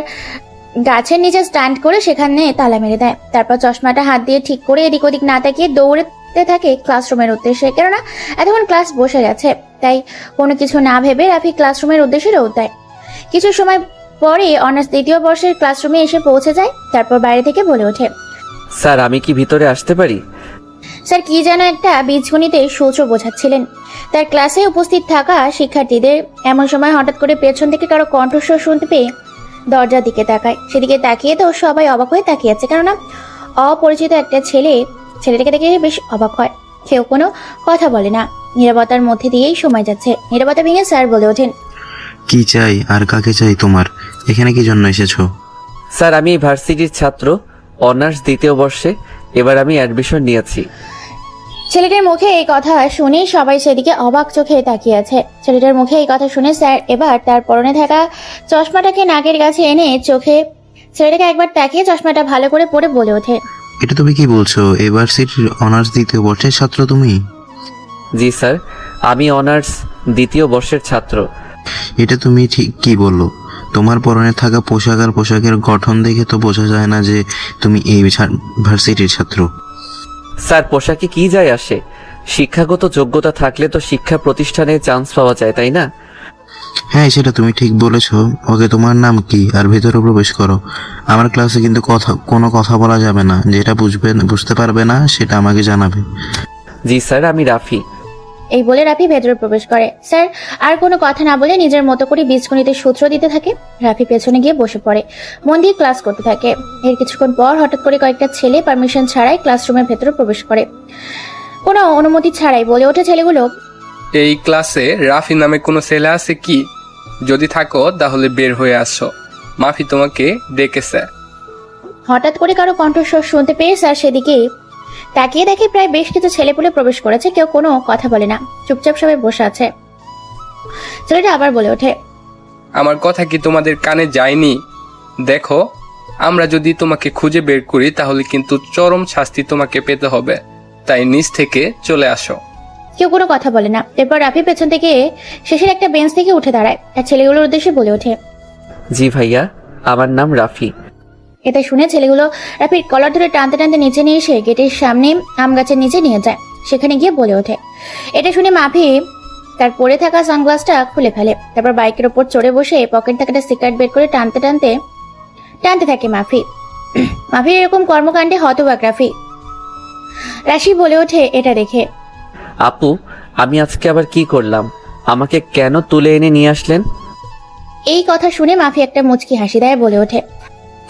গাছের নিচে স্ট্যান্ড করে সেখানে তালা মেরে দেয়। তারপর চশমাটা হাত দিয়ে ঠিক করে এদিক ওদিক না তাকিয়ে দৌড়তে থাকে ক্লাসরুমের উদ্দেশ্যে। কেননা এতক্ষণ ক্লাস বসে গেছে, তাই কোনো কিছু না ভেবে রাফি ক্লাসরুমের উদ্দেশ্যে দৌড় দেয়। কিছু সময় পরে অনার্স 2য় বর্ষের ক্লাসরুমে এসে পৌঁছে যায়। তারপর বাইরে থেকে বলে ওঠে, স্যার আমি কি ভিতরে আসতে পারি? স্যার কি যেন একটা বীজগণিতে সূত্র বোঝাচ্ছিলেন। তার ক্লাসে উপস্থিত থাকা শিক্ষার্থীদের এমন সময় হঠাৎ করে পেছন থেকে কারো কণ্ঠস্বর শুনতে পেয়ে দরজার দিকে তাকায়। সেদিকে তাকিয়ে তো সবাই অবাক হয়ে তাকিয়ে আছে, কেননা অপরিচিত একটা ছেলেটাকে দেখে বেশ অবাক হয়। কেউ কোনো কথা বলে না, নীরবতার মধ্যে দিয়েই সময় যাচ্ছে। নীরবতা ভেঙে স্যার বলে ওঠেন, কি চাই আর কাকে চাই তোমার? এখানে কি জন্য এসেছো? স্যার আমি এই ভার্সিটির ছাত্র, অনার্স 2য় বর্ষে, এবার আমি অ্যাডমিশন নিয়েছি। ছেলেটার মুখে এই কথা শুনে সবাই সেদিকে অবাক চোখে তাকিয়ে আছে। ছেলেটার মুখে এই কথা শুনে স্যার এবার তার পরনে থাকা চশমাটাকে নাকের কাছে এনে চোখে ছেলেটাকে একবার তাকিয়ে চশমাটা ভালো করে পরে বলে ওঠে, এটা তুমি কি বলছো? ইউনিভার্সিটির অনার্স দ্বিতীয় বর্ষের ছাত্র তুমি? জি স্যার, আমি অনার্স দ্বিতীয় বর্ষের ছাত্র। এটা তুমি ঠিক কি বললো? তোমার পরনে থাকা পোশাক আর পোশাকের গঠন দেখে তো বোঝা যায় না যে তুমি এই ভার্সিটির ছাত্র। স্যার, পোশাকে কি যায় আসে? শিক্ষাগত যোগ্যতা থাকলে তো শিক্ষা প্রতিষ্ঠানে চান্স পাওয়া যায়, তাই না? হ্যাঁ, সেটা তুমি ঠিক বলেছো। ওকে, তোমার নাম কি? আর ভেতরে প্রবেশ করো। আমার ক্লাসে কিন্তু কোনো কথা বলা যাবে না। যেটা বুঝতে পারবে না সেটা আমাকে জানাবে। জি স্যার, আমি রাফি। এই বলে রাফি ভেতরে প্রবেশ করে। স্যার আর কোনো কথা না বলে নিজের মতো করে বীজগণিতের সূত্র দিতে থাকে। রাফি পেছনে গিয়ে বসে পড়ে, মন দিয়ে ক্লাস করতে থাকে। এর কিছুক্ষণ পর হঠাৎ করে কয়েকটা ছেলে পারমিশন ছাড়াই ক্লাসরুমের ভেতরে প্রবেশ করে, কোনো অনুমতি ছাড়াই। বলে ওঠে ছেলেগুলো, এই ক্লাসে রাফি নামে কোনো ছেলে আছে কি? যদি থাকো তাহলে বের হয়ে আসো, মাফি তোমাকে ডেকেছে। হঠাৎ করে কারো কণ্ঠস্বর শুনতে পেয়ে স্যার সেদিকে তাকিয়ে দেখে প্রায় বেশ কিছু ছেলেপুলে প্রবেশ করেছে। কেউ কোনো কথা বলে না, চুপচাপ সবাই বসে আছে। ছেলেটা আবার বলে ওঠে, আমার কথা কি তোমাদের কানে যায়নি? দেখো, আমরা যদি তোমাকে খুঁজে বের করি তাহলে কিন্তু চরম শাস্তি তোমাকে পেতে হবে, তাই নিচ থেকে চলে আসো। কেউ কোনো কথা বলে না। এরপর রাফি পেছন থেকে শেষের একটা বেঞ্চ থেকে উঠে দাঁড়ায় আর ছেলেগুলোর উদ্দেশ্যে বলে ওঠে, জি ভাইয়া, আমার নাম রাফি। এটা শুনে ছেলেগুলো রাফির কলার ধরে টানতে টানতে নিচে নিয়ে এসে গেটের সামনে আম গাছের নিচে নিয়ে যায়। সেখানে গিয়ে বলে ওঠে। এটা শুনে মাফি তার পরে থাকা সানগ্লাসটা খুলে ফেলে। তারপর বাইকের ওপর চড়ে বসে পকেট থেকে একটা সিগারেট বের করে টানতে থাকে মাফি। মাফির এরকম কর্মকাণ্ডে হতবাক রাফি। রাশি বলে ওঠে এটা দেখে, আপু, আমি আজকে আবার কি করলাম? আমাকে কেন তুলে এনে নিয়ে আসলেন? এই কথা শুনে মাফি একটা মুচকি হাসি দেয়, বলে ওঠে,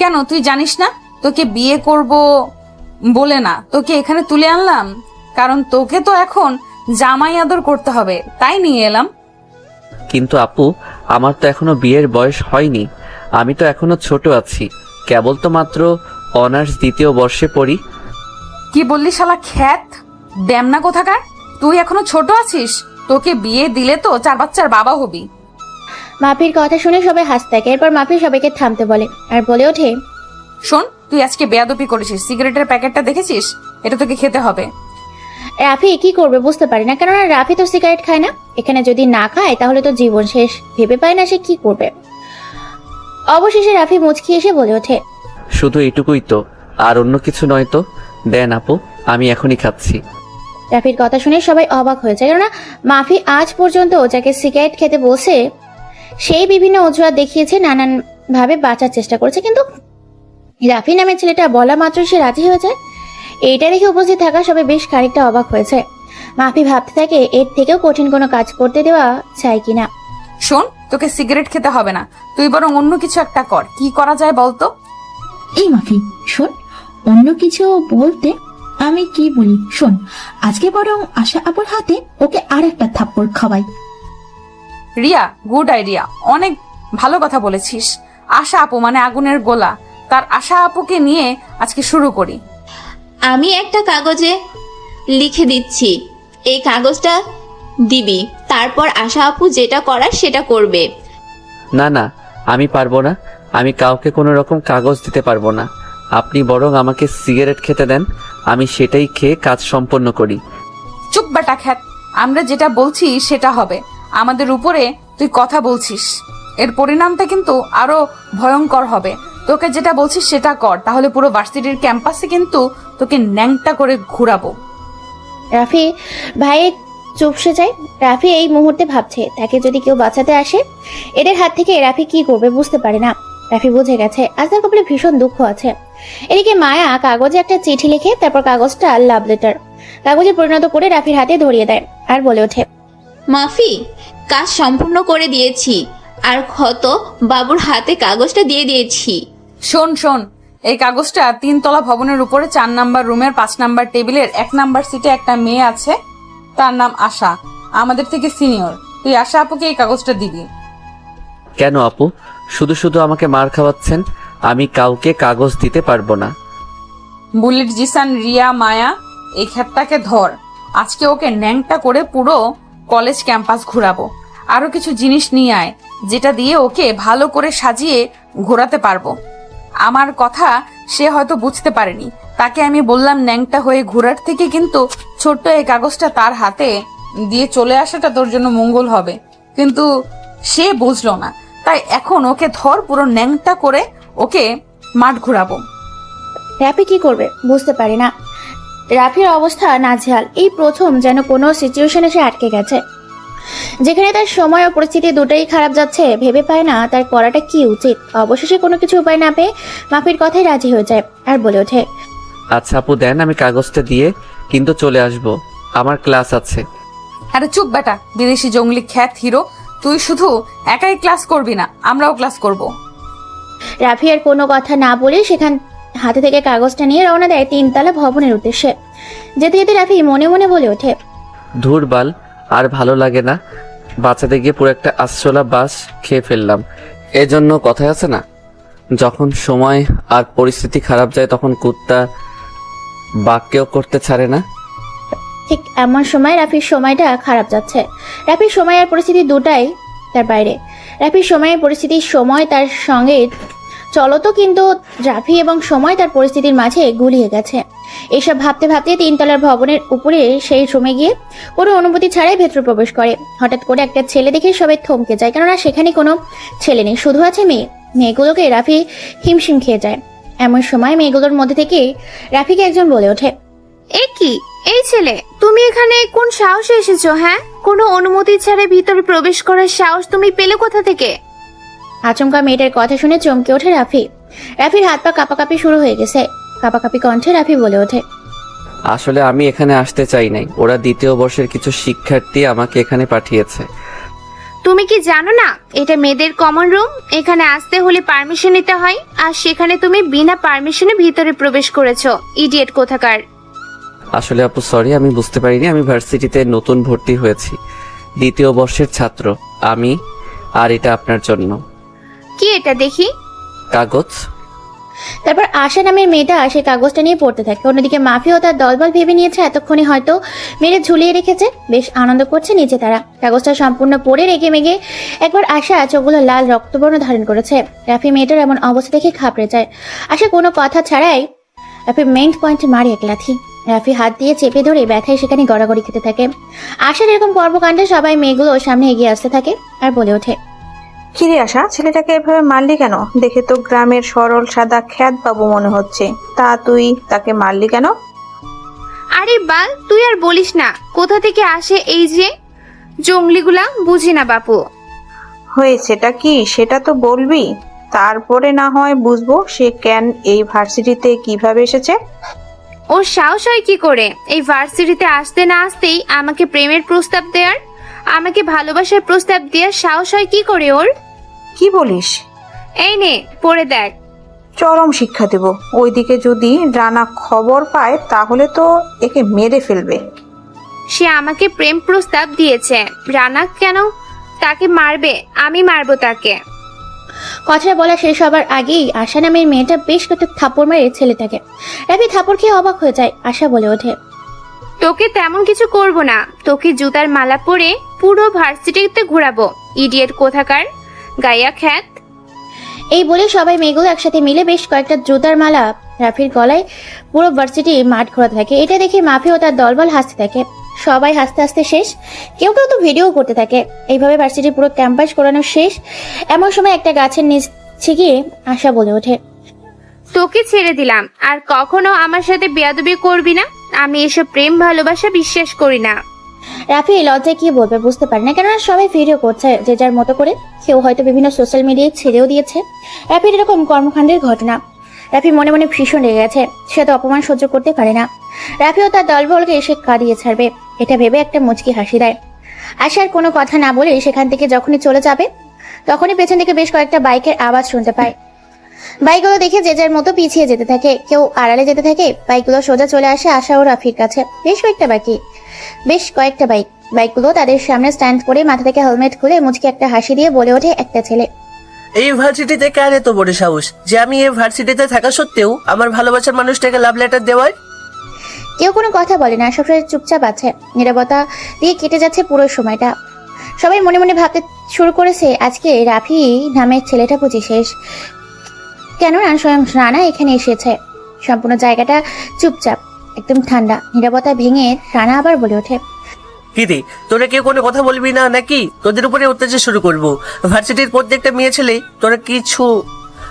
কেন তুই জানিস না তোকে বিয়ে করব বলে না তোকে এখানে তুলে আনলাম? কারণ তোকে তো এখন জামাই আদর করতে হবে, তাই নিয়ে এলাম। কিন্তু আপু, আমার তো এখনো বিয়ের বয়স হয়নি। আমি তো এখনো ছোট আছি, কেবল তো মাত্র অনার্স দ্বিতীয় বর্ষে পড়ি। কি বললি শালা খ্যাত ড্যামনা কোথাকার! তুই এখনো ছোট আছিস, তোকে বিয়ে দিলে তো 4 বাচ্চার বাবা হবি। মাফির কথা শুনে সবাই হাসতে থাকে। এরপর মাফি সবাইকে থামতে বলে আর বলে ওঠে, শোন, তুই আজকে বেয়াদবি করেছিস। সিগারেটের প্যাকেটটা দেখেছিস? এটা তোকে খেতে হবে। রাফি কি করবে বুঝতে পারি না, কেননা রাফি তো সিগারেট খায় না। এখানে যদি না খায় তাহলে তো জীবন শেষ। ভেবে পায় না সে কি করবে। অবশেষে রাফি মুচকি এসে বলে ওঠে, শুধু এটুকুই তো, আর অন্য কিছু নয় তো? দেন আপু, আমি এখনই খাচ্ছি। রাফির কথা শুনে সবাই অবাক হয়েছে, কেননা মাফি আজ পর্যন্ত যাকে সিগারেট খেতে বসে সেই বিভিন্ন অজুহাত দেখিয়েছে, নানান ভাবে বাঁচার চেষ্টা করেছে, কিন্তু রাফি নামের ছেলেটা বলা মাত্রই সে রাজি হয়ে যায়। এইটা দেখে উপস্থিত থাকা সবাই বেশ খানিকটা অবাক হয়েছে। মাফি ভাবতে থাকে এর থেকেও কঠিন কোনো কাজ করতে দেওয়া চাই কিনা। শোন, তোকে সিগারেট খেতে হবে না, তুই বরং অন্য কিছু একটা কর। কি করা যায় বলতো? এই মাফি শোন, অন্য কিছু বলতে আমি কি বলি শোন, আজকে বরং আশা আপুর হাতে ওকে আর একটা থাপ্পড় খাওয়াই। রিয়া, গুড আইডিয়া, অনেক ভালো কথা বলেছিস। আশা আপু মানে আগুনের গোলা, তার আশা আপুকে নিয়ে আজকে শুরু করি। আমি একটা কাগজে লিখে দিচ্ছি, এই কাগজটা দিবি, তারপর আশা আপু যেটা করার সেটা করবে। না না, আমি পারবো না। আমি কাউকে কোনো রকম কাগজ দিতে পারবো না। আপনি বরং আমাকে সিগারেট খেতে দেন, আমি সেটাই খেয়ে কাজ সম্পন্ন করি। চুপ বেটা খ্যাত, আমরা যেটা বলছি সেটা হবে। আমাদের উপরে তুই কথা বলছিস, এর পরিণামটা কিন্তু আরো ভয়ঙ্কর হবে। তোকে যেটা বলছিস সেটা কর, তাহলে পুরো ভার্সিটির ক্যাম্পাসে কিন্তু তোকে ন্যাংটা করে ঘুরাবো। রাফি ভাই চুপসে যায়। রাফি এই মুহূর্তে ভাবছে তাকে যদি কেউ বাঁচাতে আসে এদের হাত থেকে রাফি কি করবে বুঝতে পারে না। রাফি বুঝে গেছে আজ তার কপালে ভীষণ দুঃখ আছে। এদিকে মায়া কাগজে একটা চিঠি লিখে তারপর কাগজটা লাভ লেটার কাগজে পরিণত করে রাফির হাতে ধরিয়ে দেয় আর বলে ওঠে, মাফি, কাজ সম্পূর্ণ করে দিয়েছি আর ক্ষত বাবুর হাতে কাগজটা দিয়ে দিয়েছি। শোন শোন, এই কাগজটা 3 তলা ভবনের উপরে 4 নাম্বার রুমের 5 নাম্বার টেবিলের 1 নাম্বার সিটে একটা মেয়ে আছে, তার নাম আশা, আমাদের থেকে সিনিয়র। তুই আশা আপুকে এই কাগজটা দিবি। কেন আপু, শুধু শুধু আমাকে মার খাওয়াচ্ছেন? আমি কাউকে কাগজ দিতে পারবো না। বুলেট, জিসান, রিয়া, মায়া, এই খ্যাতটাকে ধর। আজকে ওকে ন্যাংটা করে পুরো কলেজ ক্যাম্পাস ঘোরাবো। আরো কিছু জিনিস নিয়ে আয় যেটা দিয়ে ওকে ভালো করে সাজিয়ে ঘোরাতে পারবো। আমার কথা সে হয়তো বুঝতে পারেনি। তাকে আমি বললাম ন্যাংটা হয়ে ঘোরার থেকে কিন্তু ছোট্ট এই কাগজটা তার হাতে দিয়ে চলে আসাটা তোর জন্য মঙ্গল হবে, কিন্তু সে বুঝলো না। তাই এখন ওকে ধর, পুরো ন্যাংটা করে ওকে মাঠ ঘুরাবো। রাফি কি করবে বুঝতে পারি না। রাফির অবস্থা নাজেহাল। এই প্রথম যেন কোনো সিচুয়েশনে সে আটকে গেছে, যেখানে তার সময় ও পরিস্থিতি দুটোই খারাপ যাচ্ছে। ভেবে পায় না তার করাটা কি উচিত। অবশেষে কোনো কিছু উপায় না পেয়ে মাফির কথাই রাজি হয়ে যায় আর বলে ওঠে, আচ্ছা আপু দেন, আমি কাগজটা দিয়ে কিন্তু চলে আসব, আমার ক্লাস আছে। আরে চুপ বেটা, বিদেশি জঙ্গলি খ্যাত হিরো, তুই শুধু একাই ক্লাস করবি না, আমরাও ক্লাস করব। রাফি আর কোনো কথা না বলে সেখান হাতে থেকে কাগজটা নিয়ে রওনা দেয় 3তলা ভবনের উদ্দেশ্যে। যেতে যেতে রাফি মনে মনে বলে ওঠে, ধুর বাল, আর ভালো লাগে না, বাঁচাতে গিয়ে পুরো একটা আশ্রলা বাস খেয়ে ফেললাম। এজন্য কথায় আছে না, যখন সময় আর পরিস্থিতি খারাপ যায় তখন কুত্তা বাক্যও করতে ছাড়ে না। ঠিক এমন সময় রাফির সময়টা খারাপ যাচ্ছে। রাফির সময় আর পরিস্থিতি দুটাই তার বাইরে। রাফির সময়ের পরিস্থিতির সময় তার সঙ্গে চলতো, কিন্তু রাফি এবং সময় তার পরিস্থিতির মাঝে গুলিয়ে গেছে। এসব ভাবতে ভাবতে 3তলার ভবনের উপরে সেই রুমে গিয়ে কোনো অনুমতি ছাড়াই ভেতরে প্রবেশ করে। হঠাৎ করে একটা ছেলে দেখে সবাই থমকে যায়, কেননা সেখানে কোনো ছেলে নেই, শুধু আছে মেয়ে। মেয়েগুলোকে রাফি হিমশিম খেয়ে যায়। এমন সময় মেয়েগুলোর মধ্যে থেকে রাফিকে একজন বলে ওঠে, এ কি, এই ছেলে তুমি এখানে কোন সাহসে এসেছো? হ্যাঁ, কোনো অনুমতি ছাড়া ভিতরে প্রবেশ করার সাহস তুমি পেলে কোথা থেকে? আচমকা মেয়েটার কথা শুনে চমকে ওঠে রাফি। রাফির হাত পা কাঁপাকাঁপি শুরু হয়ে গেছে। কাঁপাকাঁপি কণ্ঠে রাফি বলে ওঠে, আসলে আমি এখানে আসতে চাই নাই, ওরা 2য় বর্ষের কিছু শিক্ষার্থী আমাকে এখানে পাঠিয়েছে। তুমি কি জানো না এটা মেয়েদের কমন রুম? এখানে আসতে হলে পারমিশন নিতে হয়, আর সেখানে তুমি বিনা পারমিশনে ভিতরে প্রবেশ করেছো, ইডিয়েট কোথাকার। আসলে আপু সরি, আমি বুঝতে পারিনি, আমি ভার্সিটিতে নতুন ভর্তি হয়েছি, 2য় বর্ষের ছাত্র আমি, আর এটা আপনার জন্য। কি এটা দেখি? কাগজ। তারপর আশা নামের মেয়েটা সেই কাগজটা নিয়ে পড়তে থাকে। অন্যদিকে মাফিও তার দলবল ভেবে নিয়েছে এতক্ষণে হয়তো মেরে ঝুলিয়ে রেখেছে। বেশ আনন্দ করছে নিচে তারা। কাগজটা সম্পূর্ণ পড়ে রেগে মেগে একবার আশা চোখগুলো লাল রক্তবর্ণ ধারণ করেছে। রাফি মেয়েটার এমন অবস্থা দেখে ঘাবড়ে যায়। আশা কোনো কথা ছাড়াই রাফি মেইন পয়েন্টে মারে এক লাথি। রাফি হাত দিয়ে চেপে ধরে ব্যথায় সেখানে গড়াগড়ি খেতে থাকে। আশার এরকম কর্মকাণ্ডে সবাই মেয়েগুলো সামনে এগিয়ে আসতে থাকে আর বলে ওঠে, কিরে আশা, ছেলেটাকে এভাবে মারলি কেন? দেখে তো গ্রামের সরল সাদা খ্যাত বাবু মনে হচ্ছে, তা তুই তাকে মারলি কেন? আরে বাল, তুই আর বলিস না, কোথা থেকে আসে এই যে জঙ্গলিগুলা, বুঝি না বাপু। হয়েছেটা কি সেটা তো বলবি, তারপরে না হয় বুঝবো সে কেন এই ভার্সিটিতে কিভাবে এসেছে। ওর সাহস হয় কি করে এই ভার্সিটিতে আসতে না আসতেই আমাকে প্রেমের প্রস্তাব দেওয়ার, আমাকে ভালোবাসার প্রস্তাব দেওয়ার সাহস হয় কি করে ওর? কি বলিস? এই নে পড়ে দেখ। চরম শিক্ষা দেব। ওইদিকে যদি রানা খবর পায় তাহলে তো একে মেরে ফেলবে। সে আমাকে প্রেম প্রস্তাব দিয়েছে, রানা কেন তাকে মারবে? আমি মারবো তাকে। কথাটা বলা শেষ হবার আগেই আশা নামের মেয়েটা বেশ কয়েকটা থাপ্পড় মারে ছেলেটাকে। রাফি থাপ্পড় খেয়ে অবাক হয়ে যায়। আশা বলে ওঠে, তোকে তেমন কিছু করব না, তোকে জুতার মালা পরে পুরো ভার্সিটিতে ঘোরাবো, ইডিয়েট কোথাকার, গায়া খ্যাত। এই বলে সবাই মেয়েগুলো একসাথে মিলে বেশ কয়েকটা জুতার মালা রাফির গলায় পুরো ভার্সিটি মাঠ ঘোরাতে থাকে। এটা দেখে মাফি ও তার দলবল হাসতে থাকে। সবাই হাসতে হাসতে শেষ, কেউ কেউ তো ভিডিও করতে থাকে। এইভাবে ভার্সিটির পুরো ক্যাম্পাস ঘোরানো শেষ। এমন সময় একটা গাছের নিচে গিয়ে আশা বলে ওঠে, তোকে ছেড়ে দিলাম, আর কখনো আমার সাথে বেয়াদবি করবি না। আমি এসব প্রেম ভালোবাসা বিশ্বাস করি না। রাফি লজ্জায় কি বলবে বুঝতে পারে না, কেননা সবাই ভিডিও করছে যে যার মতো করে। কেউ হয়তো বিভিন্ন সোশ্যাল মিডিয়ায় ছেড়েও দিয়েছে রাফির এরকম কর্মকাণ্ডের ঘটনা। রাফি মনে মনে ভীষণ রেগে গেছে। সে তো অপমান সহ্য করতে পারে না। রাফিও তার দলবলকে এসে কাঁদিয়ে ছাড়বে, এটা ভেবে একটা মুচকি হাসি দেয়। আশার কোনো কথা না বলে সেখান থেকে যখনই চলে যাবে তখনই পেছন থেকে বেশ কয়েকটা বাইকের আওয়াজ শুনতে পায়। বাইকগুলো দেখে যে যার মতো পিছিয়ে যেতে থাকে, কেউ আড়ালে যেতে থাকে। বাইকগুলো সোজা চলে আসে আশা ও রাফির কাছে। বেশ কয়েকটা বাইকগুলো তাদের সামনে স্ট্যান্ড করে মাথা থেকে হেলমেট খুলে মুচকি একটা হাসি দিয়ে বলে ওঠে একটা ছেলে, এই ভার্সিটিতে কার এত বড় সাহস যে আমি এই ভার্সিটিতে থাকা সত্ত্বেও আমার ভালোবাসার মানুষটাকে লাভ লেটার দেওয়ার? কেউ কোনো কথা বলে না, সবসময় চুপচাপ আছে। নীরবতা দিয়ে কেটে যাচ্ছে পুরো সময়টা। সবাই মনে মনে ভাবতে শুরু করেছে আজকে রাফি নামের ছেলেটা বুঝি শেষ। কেননা স্বয়ং রানা এখানে এসেছে। সম্পূর্ণ জায়গাটা চুপচাপ, একদম ঠান্ডা। নীরবতা ভেঙে রানা আবার বলে ওঠে, কি রে, তোরা কেউ কোনো কথা বলবি না নাকি? তোদের উপরে অত্যাচার শুরু করব? ভার্সিটির প্রত্যেকটা মেয়ে ছেলে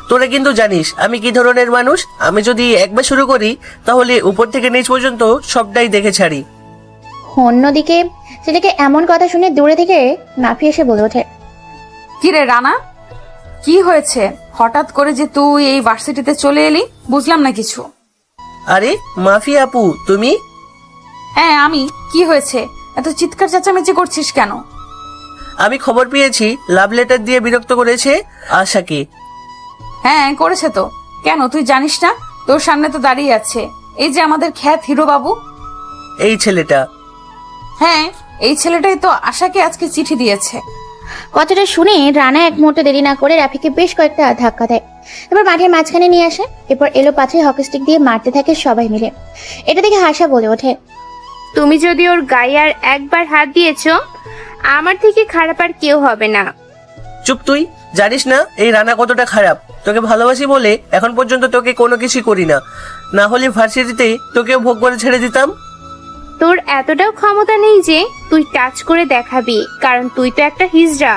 তোরা কিন্তু জানিস আমি কি ধরনের মানুষ। আমি যদি একবার শুরু করি তাহলে উপর থেকে নিচ পর্যন্ত সবটাই দেখে ছাড়ি। অন্যদিকে ছেলেকে এমন কথা শুনে দূরে থেকে মাফি এসে বলে ওঠে, কি রে রানা, কি হয়েছে হঠাৎ করে যে তুই এই ভার্সিটিতে চলে এলি? বুঝলাম না কিছু। আরে মাফি আপু, তুমি? হ্যাঁ আমি। কি হয়েছে, এত চিৎকার চেঁচামেচি করছিস কেন? আমি খবর পেয়েছি লাভ লেটার দিয়ে বিরক্ত করেছে আশাকে। হ্যাঁ করেছে তো। কেন তুই জানিস না? তোর সামনে তো দাঁড়িয়ে আছে এই যে আমাদের খ্যাত হিরো বাবু। এই ছেলেটা? হ্যাঁ এই ছেলেটাই তো আশাকে আজকে চিঠি দিয়েছে। কথাটা শুনে রানা এক মুহূর্ত দেরি না করে রাফিকে বেশ কয়েকটা ধাক্কা দেয়। এবার মাঠের মাঝখানে নিয়ে আসে। এরপর এলো পাথরে হকি স্টিক দিয়ে মারতে থাকে সবাই মিলে। এটা দেখে হাসা বলে ওঠে, তুমি যদি ওর গায়ে আর একবার হাত দিয়েছো, আমার থেকে খারাপ আর কেউ হবে না। চুপ, তুই জানিস না এই রানা কতটা খারাপ? তোকে ভালোবাসি বলে এখন পর্যন্ত তোকে কোনো কিছু করি না, না হলে ভার্সিটিতে তোকেও ভোগ করে ছেড়ে দিতাম। তোর এতটাও ক্ষমতা নেই যে তুই টাচ করে দেখাবি, কারণ তুই তো একটা হিজড়া।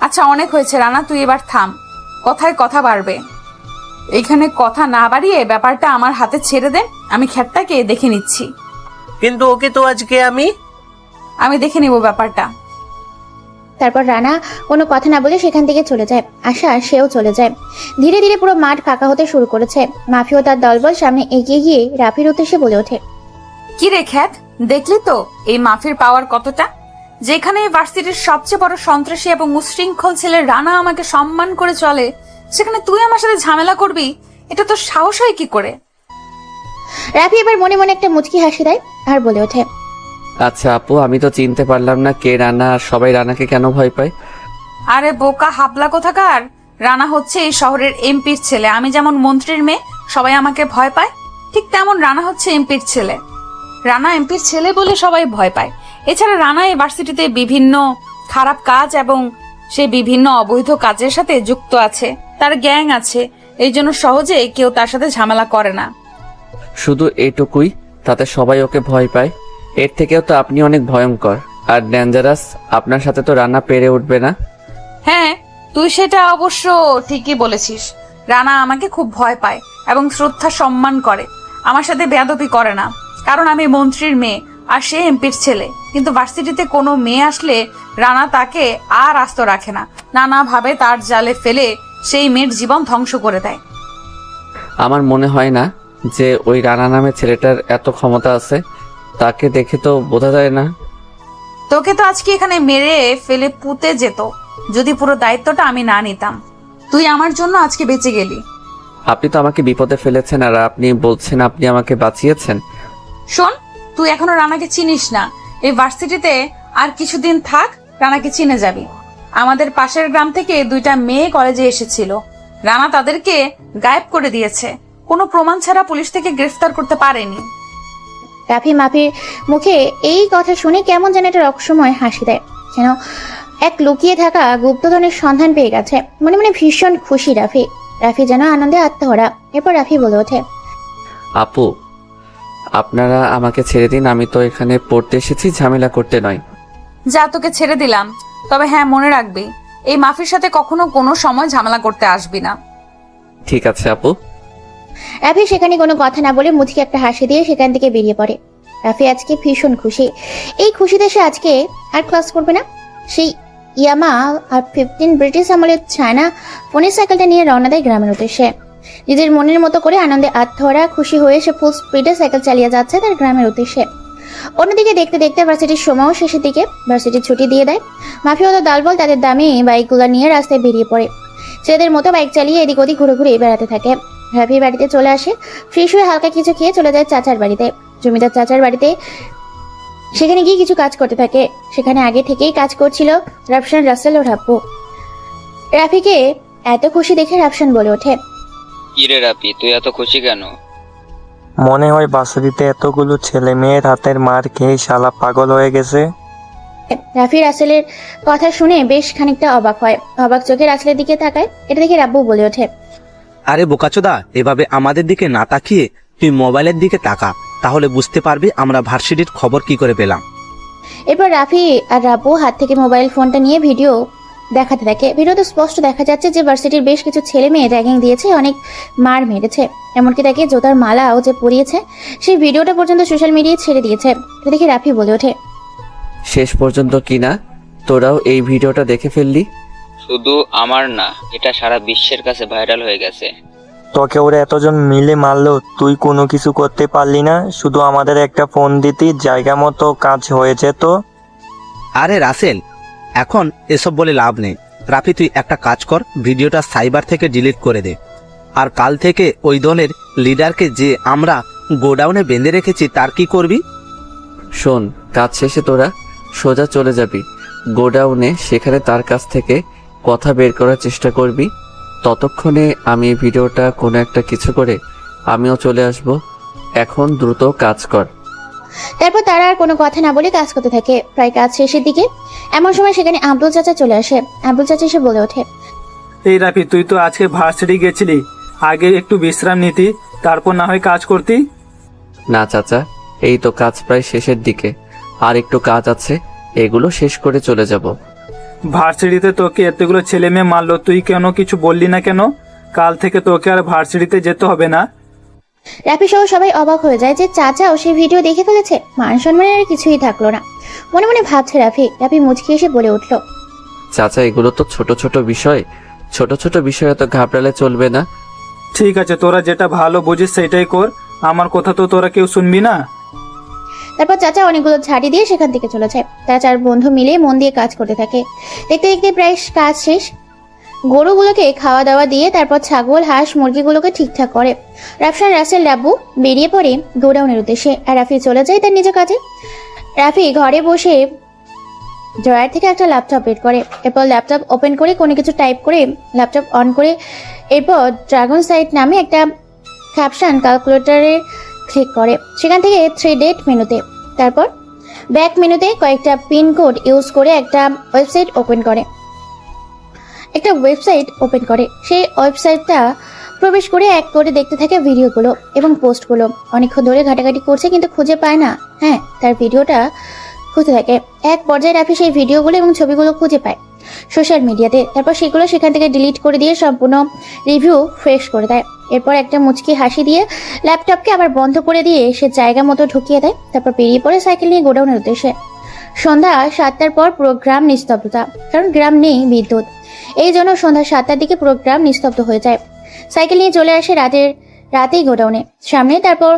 আচ্ছা অনেক হয়েছে রানা, তুই এবার থাম। কথায় কথা বাড়বে। এখানে কথা না বাড়িয়ে ব্যাপারটা আমার হাতে ছেড়ে দে। আমি খ্যাতটাকে দেখে নিচ্ছি। কিন্তু ওকে তো আজকে আমি দেখে নিব ব্যাপারটা। তারপর রানা কোনো কথা না বলে সেখান থেকে চলে যায়। আশা সেও চলে যায়। ধীরে ধীরে পুরো মাঠ ফাঁকা হতে শুরু করেছে। মাফিও তার দলবল সামনে এগিয়ে গিয়ে রাফির উদ্দেশ্যে বলে ওঠে, কি রে খ্যাত, দেখলি তো এই মাফির পাওয়ার কতটা? যেখানে ভার্সিটির সবচেয়ে বড় সন্ত্রাসী এবং উশৃঙ্খল ছেলে রানা আমাকে সম্মান করে চলে, সেখানে তুই আমার সাথে ঝামেলা করবি? এটা তো সাহস হয় কি করে? রাফি এবার মনে মনে একটা মুচকি হাসি দেয় আর বলে ওঠে, আচ্ছা আপু, আমি তো চিনতে পারলাম না কে রানা আর সবাই রানাকে কেন ভয় পায়। আরে বোকা হাবলা কোথাকার, রানা হচ্ছে এই শহরের এমপির ছেলে। আমি যেমন মন্ত্রীর মেয়ে, সবাই আমাকে ভয় পায়, ঠিক তেমন রানা হচ্ছে এমপির ছেলে। রানা এমপির ছেলে বলে সবাই ভয় পায়। এছাড়া রানা এই ভার্সিটিতে বিভিন্ন খারাপ কাজ এবং সে বিভিন্ন অবৈধ কাজের সাথে যুক্ত আছে। তার গ্যাং আছে, এই জন্য সহজে কেউ তার সাথে ঝামেলা করে না। শুধু এটুকুই, তাতে সবাই ওকে ভয় পায়? এর থেকেও তো আপনি অনেক ভয়ঙ্কর আর ডেঞ্জারাস। আপনার সাথে তো রানা পেরে উঠবে না। হ্যাঁ তুই সেটা অবশ্য ঠিকই বলেছিস। রানা আমাকে খুব ভয় পায় এবং শ্রদ্ধা সম্মান করে। আমার সাথে বেয়াদবি করে না, কারণ আমি মন্ত্রীর মেয়ে আর সে এমপির ছেলে। কিন্তু ভার্সিটিতে কোনো মেয়ে আসলে রানা তাকে আর আস্ত রাখে না, নানাভাবে তার জালে ফেলে সেই মেয়ের জীবন ধ্বংস করে দেয়। আমার মনে হয় না যে ওই রানা নামে ছেলেটার এত ক্ষমতা আছে। তাকে দেখে তো বোঝা যায় না। তোকে তো আজকে এখানে মেরে ফেলে পুঁতে যেত যদি পুরো দায়িত্বটা আমি না নিতাম। তুই আমার জন্য আজকে বেঁচে গেলি। আপনি তো আমাকে বিপদে ফেলেছেন আর আপনি বলছেন আপনি আমাকে বাঁচিয়েছেন। শোন, তুই এখনো রানাকে চিনিস না। এই ভার্সিটিতে আর কিছুদিন থাক, রানাকে চিনে যাবি। আমাদের পাশের গ্রাম থেকে 2টা মেয়ে কলেজে এসেছিল। রানা তাদেরকে গায়েব করে দিয়েছে, কোনো প্রমাণ ছাড়া পুলিশ থেকে গ্রেফতার করতে পারেনি। রাফি মাফির মুখে এই কথা শুনে কেমন যেন একটা রহস্যময় হাসি দেয়, যেন এক লুকিয়ে থাকা গুপ্তধনের সন্ধান পেয়ে গেছে। মনে মনে ভীষণ খুশি রাফি যেন আনন্দে আত্মহারা। এরপর রাফি বলে ওঠে, আপু, আপনারা আমাকে ছেড়ে দিন। আমি তো এখানে পড়তে এসেছি, ঝামেলা করতে নয়। যা, তোকে ছেড়ে দিলাম। তবে হ্যাঁ, মনে রাখবি এই মাফির সাথে কখনো কোনো সময় ঝামেলা করতে আসবি না। ঠিক আছে আপু। রাফি সেখানে কোনো কথা না বলে মুচকি একটা হাসি দিয়ে সেখান থেকে বেরিয়ে পড়ে। রাফি আজকে ভীষণ খুশি। এই খুশিতে সে আজকে আর ক্লাস করবে না। সেই ইয়ামা আর 15 ব্রিটিশ আমলের চায়না ফোনের সাইকেলটা নিয়ে রওনা দেয় গ্রামের উদ্দেশ্যে। নিজের মনের মতো করে আনন্দে আত্মহারা খুশি হয়ে সে ফুল স্পিডে সাইকেল চালিয়ে যাচ্ছে তার গ্রামের উদ্দেশ্যে। অন্যদিকে দেখতে দেখতে ভার্সিটির সময়ও শেষের দিকে। ভার্সিটির ছুটি দিয়ে দেয়। মাফিয়া ও দলবল তাদের দামি বাইকগুলো নিয়ে রাস্তায় বেরিয়ে পড়ে। ছেলেদের মতো বাইক চালিয়ে এদিক ওদিক ঘুরে ঘুরে বেড়াতে থাকে। রাফি বাড়িতে চলে আসে, ফ্রেশ হয়ে হালকা কিছু খেয়ে চলে যায় চাচার বাড়িতে। জমিদার চাচার বাড়িতে সেখানে গিয়ে কিছু কাজ করতে থাকে। সেখানে আগে থেকেই কাজ করছিল রাফসান, রাসেল ও রাব্বু। রাফিকে এত খুশি দেখে রাফসান বলে ওঠে, কি রে রাফি, তুই এত খুশি কেন? মনে হয় বাসুরিতে এতগুলো ছেলে মেয়ের হাতের মার খেয়ে শালা পাগল হয়ে গেছে। রাফি রাসেলের কথা শুনে বেশ খানিকটা অবাক হয়। অবাক চোখে রাসেলের দিকে তাকায়। এটা দেখে রাব্বু বলে ওঠে, আরে বোকাচোদা, এভাবে আমাদের দিকে না তাকিয়ে তুই মোবাইলের দিকে তাকা, তাহলে বুঝতে পারবি আমরা ভার্সিটির খবর কি করে পেলাম। এরপর রাফি আর রাব্বু হাত থেকে মোবাইল ফোনটা নিয়ে ভিডিও দেখাতে থাকে। ভিডিওতে স্পষ্ট দেখা যাচ্ছে যে ভার্সিটির বেশ কিছু ছেলে মেয়ে র্যাগিং দিয়েছে, অনেক মার মেরেছে, এমনকি তাকে জোতার মালাও যে পরিয়েছে সেই ভিডিওটা পর্যন্ত সোশ্যাল মিডিয়ায় ছেড়ে দিয়েছে। এটা দেখে রাফি বলে ওঠে, শেষ পর্যন্ত কিনা তোরাও এই ভিডিওটা দেখে ফেললি? শুধু আমার না, এটা সারা বিশ্বের কাছে ভাইরাল হয়ে গেছে। তোকে ওরা এতজন মিলে মারলো, তুই কোনো কিছু করতে পারলি না? শুধু আমাদের একটা ফোন দিতি, জায়গা মতো কাজ হয়েছে তো। আরে রাসেল, এখন এসব বলে লাভ নেই। রাফি, তুই একটা কাজ কর, ভিডিওটা সাইবার থেকে ডিলিট করে দে। আর কাল থেকে ওই দলের লিডারকে যে আমরা গোডাউনে বেঁধে রেখেছি তার কি করবি? শোন, কাজ শেষে তোরা সোজা চলে যাবি গোডাউনে, সেখানে তার কাছ থেকে কথা বের করার চেষ্টা করবি। ততক্ষণে আমি এই ভিডিওটা কোনো একটা কিছু করে আমিও চলে আসব। এখন দ্রুত কাজ কর। তারপর তারা আর কোনো কথা না বলে কাজ করতে থাকে। প্রায় কাজ শেষের দিকে এমন সময় সেখানে আব্দুল চাচা চলে আসে। আব্দুল চাচা এসে বলে ওঠে, এই রাফি, তুই তো আজকে ভার্সিটি গেছিলি, আগে একটু বিশ্রাম নিতি, তারপর না হয় কাজ করতি। না চাচা, এই তো কাজ প্রায় শেষের দিকে, আর একটু কাজ আছে, এগুলো শেষ করে চলে যাব। ভার্সিটিতে তোকে এতগুলো ছেলে মেয়ে মারলো, তুই কেন কিছু বললি না কেন? কাল থেকে তোকে আর ভার্সিটিতে যেতে হবে না। রাফি সহ সবাই অবাক হয়ে যায় যে চাচাও সেই ভিডিও দেখে ফেলেছে। মান সম্মানের আর কিছুই থাকলো না, মনে মনে ভাবছে রাফি। রাফি মুচকি এসে বলে উঠল, চাচা, এগুলো তো ছোট ছোট বিষয়, ছোট ছোট বিষয় এত ঘাবড়ালে চলবে না। ঠিক আছে, তোরা যেটা ভালো বুঝিস সেটাই কর, আমার কথা তো তোরা কেউ শুনবি না। তারপর চাচা অনেকগুলো ঝাড়ি দিয়ে সেখান থেকে চলে যায়। তারা চার বন্ধু মিলে মন দিয়ে কাজ করতে থাকে। দেখতে দেখতে প্রায় কাজ শেষ। গরুগুলোকে খাওয়া দাওয়া দিয়ে তারপর ছাগল, হাঁস, মুরগিগুলোকে ঠিকঠাক করে রাফসান, রাসেল, রাব্বু বেরিয়ে পড়ে গোডাউনের উদ্দেশ্যে। আর রাফি চলে যায় তার নিজের কাজে। রাফি ঘরে বসে ড্রয়ার থেকে একটা ল্যাপটপ বের করে, এরপর ল্যাপটপ ওপেন করে কোনো কিছু টাইপ করে ল্যাপটপ অন করে এরপর ড্রাগন সাইট নামে একটা ক্যাপশন ক্যালকুলেটরে ক্লিক করে। সেখান থেকে 3 ডেট মেনুতে, তারপর ব্যাক মেনুতে কয়েকটা পিন কোড ইউজ করে একটা ওয়েবসাইট ওপেন করে সেই ওয়েবসাইটটা প্রবেশ করে এক করে দেখতে থাকে ভিডিওগুলো এবং পোস্টগুলো। অনেকক্ষণ ধরে ঘাটাঘাটি করছে কিন্তু খুঁজে পায় না। তার ভিডিওটা খুঁজতে থাকে। এক পর্যায়ে রাফি সেই ভিডিওগুলো এবং ছবিগুলো খুঁজে পায় সোশ্যাল মিডিয়াতে। তারপর সেগুলো সেখান থেকে ডিলিট করে দিয়ে সম্পূর্ণ রিভিউ ফ্রেশ করে দেয়। এরপর একটা মুচকি হাসি দিয়ে ল্যাপটপকে আবার বন্ধ করে দিয়ে সে জায়গা মতো ঢুকিয়ে দেয়। তারপর বেরিয়ে পড়ে সাইকেল নিয়ে গোডাউনের উদ্দেশ্যে। সন্ধ্যা 7টার পর পুরো গ্রাম নিস্তব্ধতা, কারণ গ্রাম নেই বিদ্যুৎ। এই জন্য সন্ধ্যা 7টার দিকে পুরো গ্রাম নিস্তব্ধ হয়ে যায়। সাইকেল নিয়ে চলে আসে রাতেই গোডাউনে সামনে। তারপর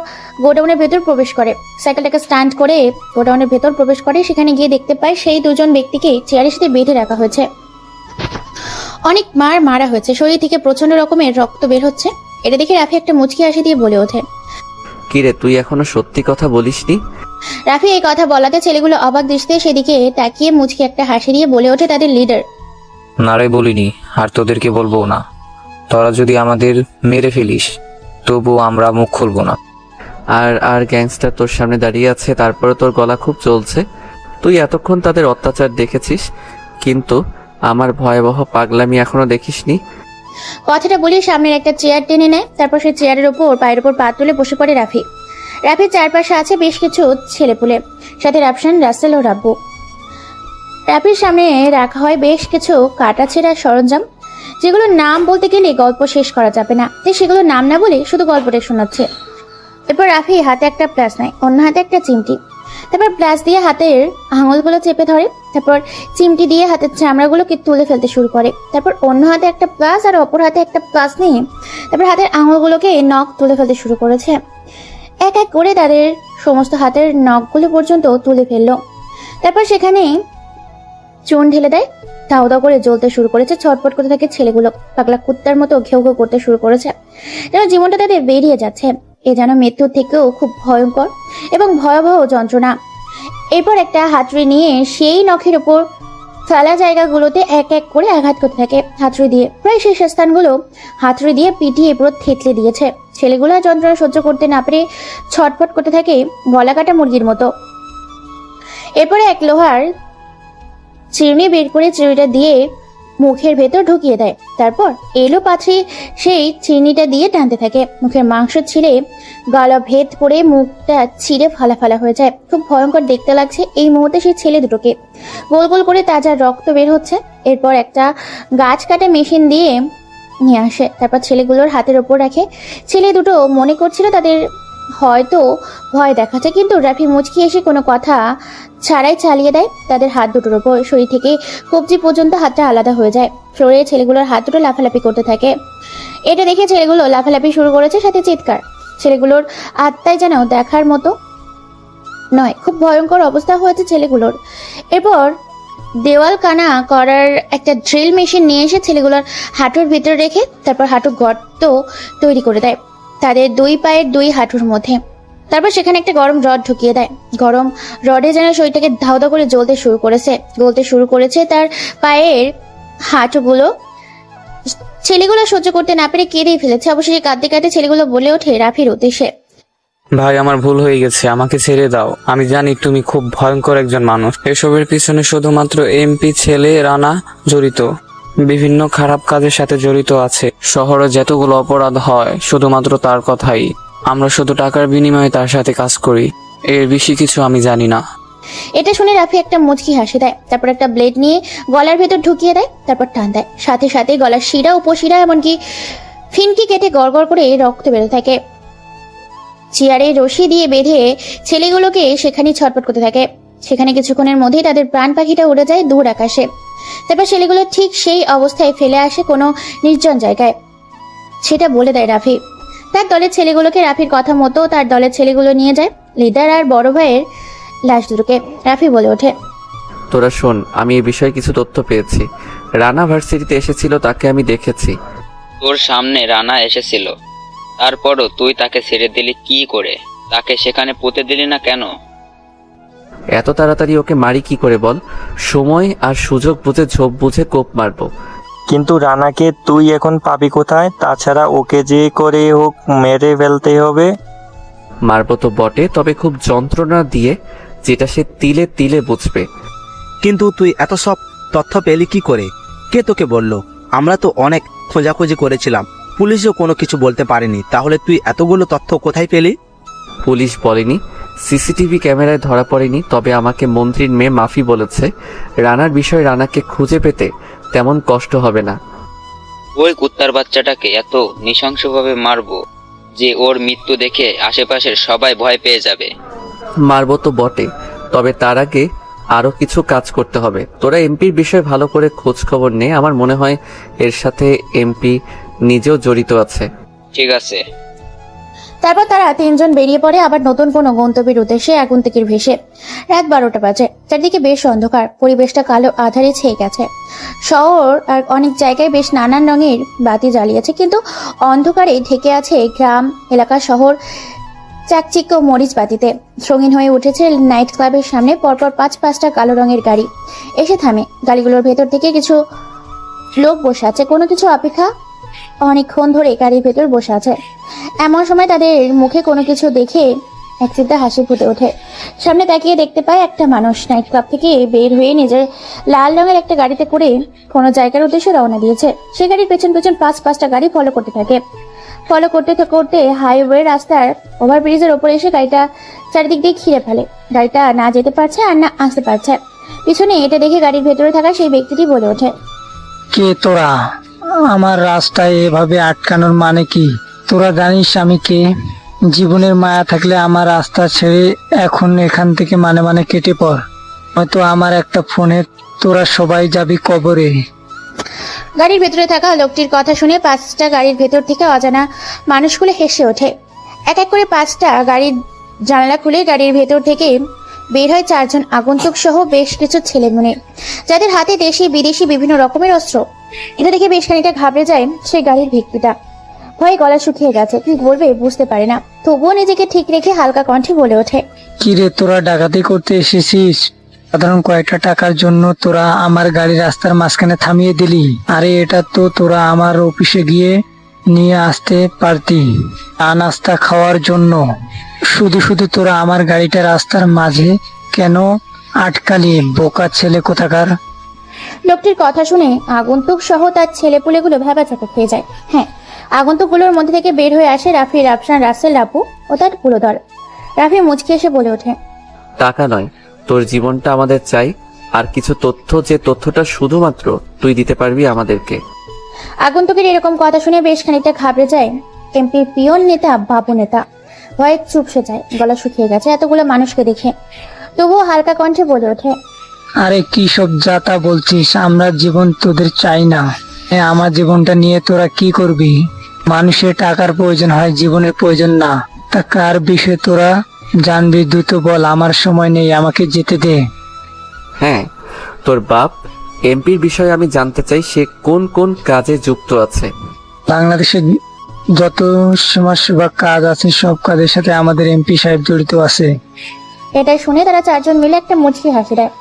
গোডাউনের ভেতর প্রবেশ করে, সাইকেলটাকে স্ট্যান্ড করে গোডাউনের ভেতর প্রবেশ করে। সেখানে গিয়ে দেখতে পায় সেই দুজন ব্যক্তিকে চেয়ারের সাথে বেঁধে রাখা হয়েছে। অনেক মারা হয়েছে, শরীর থেকে প্রচন্ড রকমের রক্ত বের হচ্ছে। এটা দেখে রাফি একটা মুচকি হাসি দিয়ে বলে ওঠে, কিরে, তুই এখনো সত্যি কথা বলিসনি? রাফি এই কথা বলাতে ছেলেগুলো অবাক দৃষ্টিতে সেদিকে তাকিয়ে মুচকি একটা হাসি দিয়ে বলে ওঠে তাদের লিডার, না রে, বলিনি, আর তোদেরকে বলবো না। তোরা যদি আমাদের মেরে ফেলিস তবু আমরা মুখ খুলবো না। আর গ্যাংস্টার তোর সামনে দাঁড়িয়ে আছে, তারপরে তোর গলা খুব চলছে। তুই এতক্ষণ তাদের অত্যাচার দেখেছিস, কিন্তু আমার ভয়াবহ পাগলামি এখনো দেখিসনি। কথাটা বলে সামনের একটা চেয়ার টেনে নেয়। তারপর সেই চেয়ারের ওপর পায়ের ওপর পা তুলে বসে পড়ে রাফি। রাফির চারপাশে আছে বেশ কিছু ছেলেপুলে, সাথে রাফসান, রাসেল ও রাব্বু। রাফির সামনে রাখা হয় বেশ কিছু কাটা ছেঁড়া সরঞ্জাম, যেগুলোর নাম বলতে গেলে গল্প শেষ করা যাবে না, তাই সেগুলো নাম না বলে শুধু গল্পটা শোনাচ্ছে। এরপর রাফি হাতে একটা প্লাস নেয়, অন্য হাতে একটা চিমটি। তারপর প্লাস দিয়ে হাতের আঙুলগুলো চেপে ধরে, তারপর চিমটি দিয়ে হাতের চামড়াগুলোকে তুলে ফেলতে শুরু করে। তারপর অন্য হাতে একটা প্লাস আর অপর হাতে একটা প্লাস নিয়ে তারপর হাতের আঙুলগুলোকে নখ তুলে ফেলতে শুরু করেছে। এক এক করে তাদের সমস্ত হাতের নখগুলো পর্যন্ত তুলে ফেললো। তারপর সেখানে চুন ঢেলে দেয়, দাও দাও করে জ্বলতে শুরু করেছে। ছটফট করতে থাকে ছেলেগুলো, পাগলা কুত্তার মতো ঘেউ ঘেউ করতে শুরু করেছে, যেন জীবনটা তাদের বেরিয়ে যাচ্ছে। এ যেন মৃত্যুর থেকেও খুব ভয়ঙ্কর এবং ভয়াবহ যন্ত্রণা। এরপর একটা হাতুড়ি নিয়ে সেই নখের উপর ফেলা জায়গাগুলোতে এক এক করে আঘাত করতে থাকে হাতুড়ি দিয়ে। প্রায় শেষ স্থানগুলো হাতুড়ি দিয়ে পিটিয়ে পুরো থেতলে দিয়েছে। ছেলেগুলো যন্ত্রণা সহ্য করতে না পেরে ছটফট করতে থাকে গলা কাটা মুরগির মতো। এরপরে এক লোহার চিরুনি বের করে চিরুনিটা দিয়ে মুখের ভেতর ঢুকিয়ে দেয়। তারপর এলো পাথরি সেই চিনিটা দিয়ে টানতে থাকে। মুখের মাংস ছিঁড়ে গলা ভেদ করে মুখটা ছিঁড়ে ফালা ফালা হয়ে যায়। খুব ভয়ঙ্কর দেখতে লাগছে এই মুহূর্তে সেই ছেলে দুটোকে। গোল গোল করে তাজা রক্ত বের হচ্ছে। এরপর একটা গাছ কাটা মেশিন দিয়ে নিয়ে আসে। তারপর ছেলেগুলোর হাতের ওপর রাখে। ছেলে দুটো মনে করছিল তাদের হয়তো ভয় দেখাচ্ছে, কিন্তু রাফি মুচকি এসে কোনো কথা ছাড়াই চালিয়ে দেয় তাদের হাত দুটোর ওপর। শরীর থেকে কবজি পর্যন্ত হাতটা আলাদা হয়ে যায়। সরে ছেলেগুলোর হাত দুটো লাফালাফি করতে থাকে। এটা দেখে ছেলেগুলো লাফালাফি শুরু করেছে, সাথে চিৎকার। ছেলেগুলোর আত্মায় যেন দেখার মতো নয়, খুব ভয়ঙ্কর অবস্থা হয়েছে ছেলেগুলোর। এরপর দেওয়াল কানা করার একটা ড্রিল মেশিন নিয়ে এসে ছেলেগুলোর হাঁটুর ভিতরে রেখে তারপর হাঁটু গর্ত তৈরি করে দেয় তাদের দুই পায়ের দুই হাঁটুর মধ্যে। তারপর সেখানে একটা গরম রড ঢুকিয়ে দেয়। গরম রডে যেন শরীরটাকে ধাও ধাও করে গলতে শুরু করেছে তার পায়ের হাঁটুগুলো। ছেলেগুলো সহ্য করতে না পেরে কেঁদেই ফেলেছে। অবশেষে কাঁদতে কাঁদতে ছেলেগুলো বলে ওঠে রাফির উদ্দেশ্যে, ভাই আমার ভুল হয়ে গেছে, আমাকে ছেড়ে দাও। আমি জানি তুমি খুব ভয়ঙ্কর একজন মানুষ। এসবের পিছনে শুধুমাত্র এমপি ছেলে রানা জড়িত, বিভিন্ন খারাপ কাজের সাথে জড়িত আছে। শহরে যতগুলো অপরাধ হয় শুধুমাত্র তার কথাই। আমরা শুধু টাকার বিনিময়ে তার সাথে কাজ করি, এর বেশি কিছু আমি জানি না। এটা শুনে রাফি একটা মুচকি হাসি দেয়। তারপর একটা ব্লেড নিয়ে গলার ভেতর ঢুকিয়ে দেয়। তারপর টান দেয়। সাথে সাথে গলার শিরা উপশিরা এমনকি ফিনকি কেটে গড়গড় করে রক্ত বেরোতে থাকে। চেয়ারে রশি দিয়ে বেঁধে ছেলেগুলোকে সেখানে ছটফট করতে থাকে। সেখানে কিছুক্ষণের মধ্যেই তাদের প্রাণ পাখিটা উড়ে যায় দূর আকাশে। তারপর ছেলেগুলো ঠিক সেই অবস্থায় ফেলে আসে কোনো নির্জন জায়গায়। সেটা বলে দেয় রাফি। তার দলের ছেলেগুলোকে রাফির কথা মতো তার দলের ছেলেগুলো নিয়ে যায় লিডার আর বড় ভাইয়ের লাশ দুটোকে। রাফি বলে ওঠে, তোরা শোন, আমি এই বিষয়ে কিছু তথ্য পেয়েছি। রানা ভার্সিটিতে এসেছিল, তাকে আমি দেখেছি। তোর সামনে রানা এসেছিল, তারপরও তুই তাকে ছেড়ে দিলি কি করে? তাকে সেখানে পুঁতে দিলি না কেন? এত তাড়াতাড়ি ওকে মারি কি করে বল? সময় আর সুযোগ বুঝে ঝোপ বুঝে কোপ মারবো। কিন্তু রানাকে তুই এখন পাবি কোথায়? তাছাড়া ওকে যে করে হোক মেরে ফেলতে হবে। মারবো তো বটে, তবে খুব যন্ত্রণা দিয়ে, যেটা সে তিলে তিলে বুঝবে। কিন্তু তুই এত সব তথ্য পেলি কি করে? কে তোকে বলল? আমরা তো অনেক খোঁজাখুঁজি করেছিলাম, পুলিশও কোনো কিছু বলতে পারেনি। তাহলে তুই এতগুলো তথ্য কোথায় পেলি? পুলিশ বলেনি, সিসিটিভি ক্যামেরায় ধরা পড়েনি, তবে আমাকে মন্ত্রীর মেয়ে মাফি বলেছে রানার বিষয়ে রানাকে খুঁজে পেতে তেমন কষ্ট হবে না। ওই কুত্তার বাচ্চাটাকে এত নৃশংসভাবে মারবো যে ওর মৃত্যু দেখে আশেপাশের সবাই ভয় পেয়ে যাবে। মারবো তো বটে, তবে তার আগে আরো কিছু কাজ করতে হবে। তোরা এমপির বিষয়ে ভালো করে খোঁজ খবর নে। আমার মনে হয় এর সাথে এমপি নিজেও জড়িত আছে। ঠিক আছে। তারপর তারা তিনজন বেরিয়ে পড়ে আবার নতুন কোনো গন্তব্যের উদ্দেশ্যে আগন্তুকের ভেসে। রাত 12টা বাজে। চারদিকে বেশ অন্ধকার, পরিবেশটা কালো আধারে ছেয়ে গেছে। শহর আর অনেক জায়গায় বেশ নানান রঙের বাতি জ্বালিয়েছে, কিন্তু অন্ধকারে ঢেকে আছে গ্রাম এলাকা শহর চাকচিক্য মরিচ বাতিতে। রঙিন হয়ে উঠেছে নাইট ক্লাবের সামনে পরপর 5-5টা কালো রঙের গাড়ি এসে থামে। গাড়িগুলোর ভেতর থেকে কিছু লোক বসে আছে, কোনো কিছু অপেক্ষা অনেকক্ষণ ধরে গাড়ির ভেতর বসে আছে। এমন সময় তাদের মুখে কোনো কিছু দেখে একচিলতে হাসি ফুটে ওঠে। সামনে তাকিয়ে দেখতে পায় একটা মানুষ নাইট ক্লাব থেকে বের হয়ে নিজের লাল রঙের একটা গাড়িতে করে কোনো জায়গার উদ্দেশ্যে রওনা দিয়েছে। সে গাড়ির পেছন পেছন 5-5টা গাড়ি ফলো করতে থাকে। ফলো করতে করতে হাইওয়ে রাস্তার ওভারব্রিজের ওপরে এসে গাড়িটা চারিদিক দিয়ে ঘিরে ফেলে। গাড়িটা না যেতে পারছে আর না আসতে পারছে। পিছনে এটা দেখে গাড়ির ভেতরে থাকা সেই ব্যক্তিটি বলে ওঠে, কে তোরা? আমার রাস্তায় এভাবে আটকানোর মানে কি? তোরা জানিস আমি কে? জীবনের মায়া থাকলে আমার রাস্তা ছেড়ে এখন এখান থেকে মানে কেটে পড়, হয়তো আমার একটা ফোনে তোরা সবাই যাবি কবরে। গাড়ির ভেতরে থাকা লোকটির কথা শুনে 5টা গাড়ির ভেতর থেকে অজানা মানুষগুলো হেসে ওঠে। এক এক করে 5টা গাড়ির জানালা খুলে গাড়ির ভেতর থেকে বের হয় 4 জন আগন্তুক সহ বেশ কিছু ছেলেমেয়ে, যাদের হাতে দেশি বিদেশি বিভিন্ন রকমের অস্ত্র। এটা দেখে বেশ খানিকটা ঘাবড়ে যায় সেই গাড়ির ব্যক্তিটা। ভয়ে গলা শুকিয়ে গেছে, কি বলবে বুঝতে পারে না। তবুও নিজেকে ঠিক রেখে হালকা কণ্ঠে বলে ওঠে, কিরে তোরা ডাকাতি করতে এসেছিস? সাধারণ কয়েকটা টাকার জন্য তোরা আমার গাড়ি রাস্তার মাঝখানে থামিয়ে দিলি। আরে এটা তো তোরা আমার অফিসে গিয়ে নিয়ে আসতে পারতি চা নাস্তা খাওয়ার জন্য। শুধু শুধু তোরা আমার গাড়িটা রাস্তার মাঝে কেন আটকালি? বোকা ছেলে কোথাকার। লোকটির কথা শুনে আগন্তুক সহ তার ছেলেপুলেগুলো ভেবাচাকা খেয়ে যায়। হ্যাঁ, আগন্তুকগুলোর মধ্যে থেকে বের হয়ে আসে রাফি, রাফসান, রাসেল, রাপু ও তার পুরোদল। রাফি মুচকি এসে বলে ওঠে, টাকা নয়, তোর জীবনটা আমাদের চাই, আর কিছু তথ্য, যে তথ্যটা শুধুমাত্র তুই দিতে পারবি আমাদেরকে। আগন্তুকের এরকম কথা শুনে বেশ খানিকটা ঘাবড়ে যায় এমপির পিয়ন নেতা বাবু নেতা। ভয়ে চুপসে যায়, গলা শুকিয়ে গেছে এতগুলো মানুষকে দেখে। তবুও হালকা কণ্ঠে বলে ওঠে, আরে কি সব যাতা বলছিস? আমরা জীবন তোদের চাই না। আমার জীবনটা নিয়ে তোরা কি করবি? মানুষের টাকার প্রয়োজন হয়, জীবনের প্রয়োজন না। তা কার বিষয়ে তোরা জানবি দ্রুত বল, আমার সময় নেই, আমাকে যেতে দে। হ্যাঁ, তোর বাপ এমপির বিষয়ে আমি জানতে চাই, সে কোন কোন কাজে যুক্ত আছে। বাংলাদেশে যত সমাজসেবা কাজ আছে সব কাজের সাথে আমাদের এমপি সাহেব জড়িত আছে। এটাই শুনে তারা চারজন মিলে একটা মুচকি হাসি দেয়।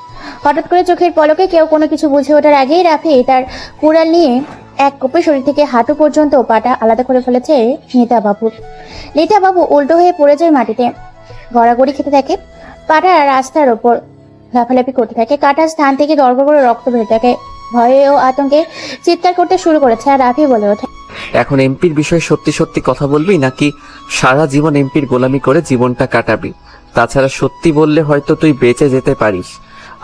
হঠাৎ করে চোখের পলকে কেউ কোনো কিছু বুঝে ওঠার আগেই রাফি তার কুড়াল নিয়ে এক কোপে শরীর থেকে হাঁটু পর্যন্ত পাটা আলাদা করে ফেলেছে নেতা বাবুর। নেতা বাবু উল্টো হয়ে পড়ে যায় মাটিতে, গড়াগড়ি খেতে থাকে, পাটা রাস্তার ওপর লাফালাফি করতে থাকে, কাটা স্থান থেকে গড়গড় করে রক্ত বেরোতে থাকে। ভয়ে ও আতঙ্কে চিৎকার করতে শুরু করেছে। আর রাফি বলে ওঠে, এখন এমপির বিষয়ে সত্যি সত্যি কথা বলবি, নাকি সারা জীবন এমপির গোলামি করে জীবনটা কাটাবি? তাছাড়া সত্যি বললে হয়তো তুই বেঁচে যেতে পারিস,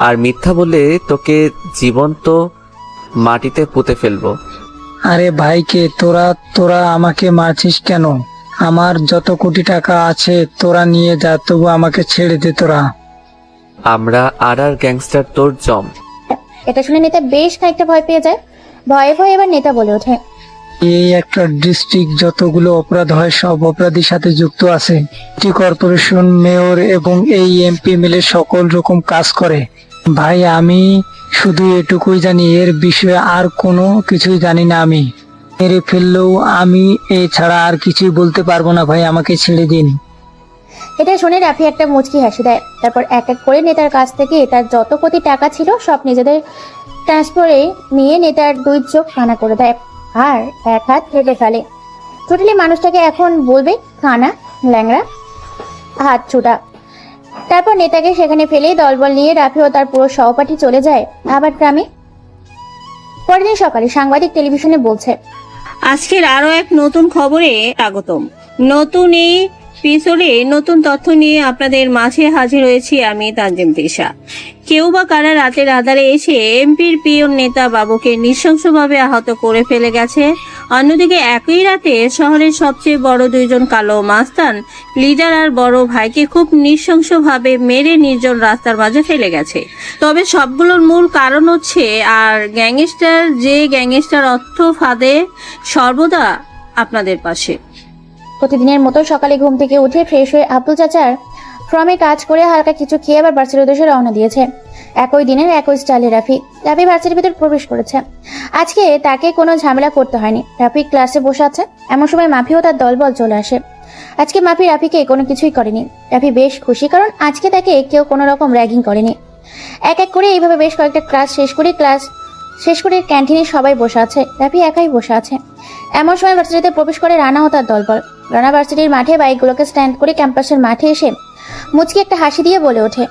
আর মিথ্যা বললে তোকে জীবন্ত মাটিতে পুঁতে ফেলবো। আরে ভাইকে তোরা আমাকে মারছিস কেন? আমার যত কোটি টাকা আছে তোরা নিয়ে যা, তবু আমাকে ছেড়ে দে তোরা। আমরা আর গ্যাংস্টার তোর জম। এটা শুনে নেতা বেশ খানিকটা ভয় পেয়ে যায়। ভয়ে ভয়ে এবার নেতা বলে ওঠে, এই একটা ডিস্ট্রিক্ট যতগুলো অপরাধ হয় সব অপরাধীর সাথে যুক্ত আছে। সিটি কর্পোরেশন, মেয়র এবং এই এমপি মিলে সকল রকম কাজ করে। ভাই আমি শুধু এটুকুই জানি, এর বিষয়ে আর কোনো কিছুই জানি না। আমি মেরে ফেললেও আমি এছাড়া আর কিছুই বলতে পারবো না। ভাই আমাকে ছেড়ে দিন। এটা শুনে রাফি একটা মুচকি হাসি দেয়। তারপর এক এক করে নেতার কাছ থেকে তার যত কোটি টাকা ছিল সব নিজেদের ট্রান্সফারে নিয়ে নেতার দুই চোখ কানা করে দেয় আর এক হাত হেঁটে ফেলে। টোটালি মানুষটাকে এখন বলবে কানা, ল্যাংড়া, হাত ছুটা। তারপর নেতাকে সেখানে ফেলে দলবল নিয়ে রাফি ও তার পুরো সহপাঠী চলে যায় আবার গ্রামে। পরের দিন সকালে সাংবাদিক টেলিভিশনে বলছে, আজকের আরো এক নতুন খবরে স্বাগতম। নতুন এই এপিসোডে নতুন তথ্য নিয়ে আপনাদের মাঝে হাজির হয়েছি আমি তানজিম তিশা। কেউ বা কারা রাতের আধারে এসে এমপির পিয়ন নেতা বাবুকে নৃশংসভাবে আহত করে ফেলে গেছে। অন্যদিকে একই রাতে শহরের সবচেয়ে বড় দুইজন কালো মাস্তান লিডার আর বড় ভাইকে খুব নৃশংসভাবে মেরে নির্জন রাস্তার মাঝে ফেলে গেছে। তবে সবগুলোর মূল কারণ হচ্ছে আর গ্যাংস্টার অর্থ ফাঁদে সর্বদা আপনাদের পাশে। প্রতিদিনের মতো সকালে ঘুম থেকে উঠে ফ্রেশ হয়ে আব্দুল চাচার ফর্মে কাজ করে হালকা কিছু খেয়ে আবার ভার্সিটির উদ্দেশ্যে রওনা দিয়েছে। একই দিনের একই স্টাইলে রাফি ভার্সিটির ভিতর প্রবেশ করেছে। আজকে তাকে কোনো ঝামেলা করতে হয়নি। রাফি ক্লাসে বসে আছে, এমন সময় মাফি ও তার দলবল চলে আসে। আজকে মাফি রাফিকে কোনো কিছুই করেনি। রাফি বেশ খুশি, কারণ আজকে তাকে কেউ কোনো রকম র্যাগিং করেনি। এক এক করে এইভাবে বেশ কয়েকটা ক্লাস শেষ করে ক্যান্টিনে সবাই বসে আছে, রাফি একাই বসে আছে। এমন সময় ভার্সিটিতে প্রবেশ করে রানা ও তার দলবল। রানা ভার্সিটির মাঠে বাইকগুলোকে স্ট্যান্ড করে ক্যাম্পাসের মাঠে এসে মুচকি একটা হাসি দিয়ে বলে ওঠে,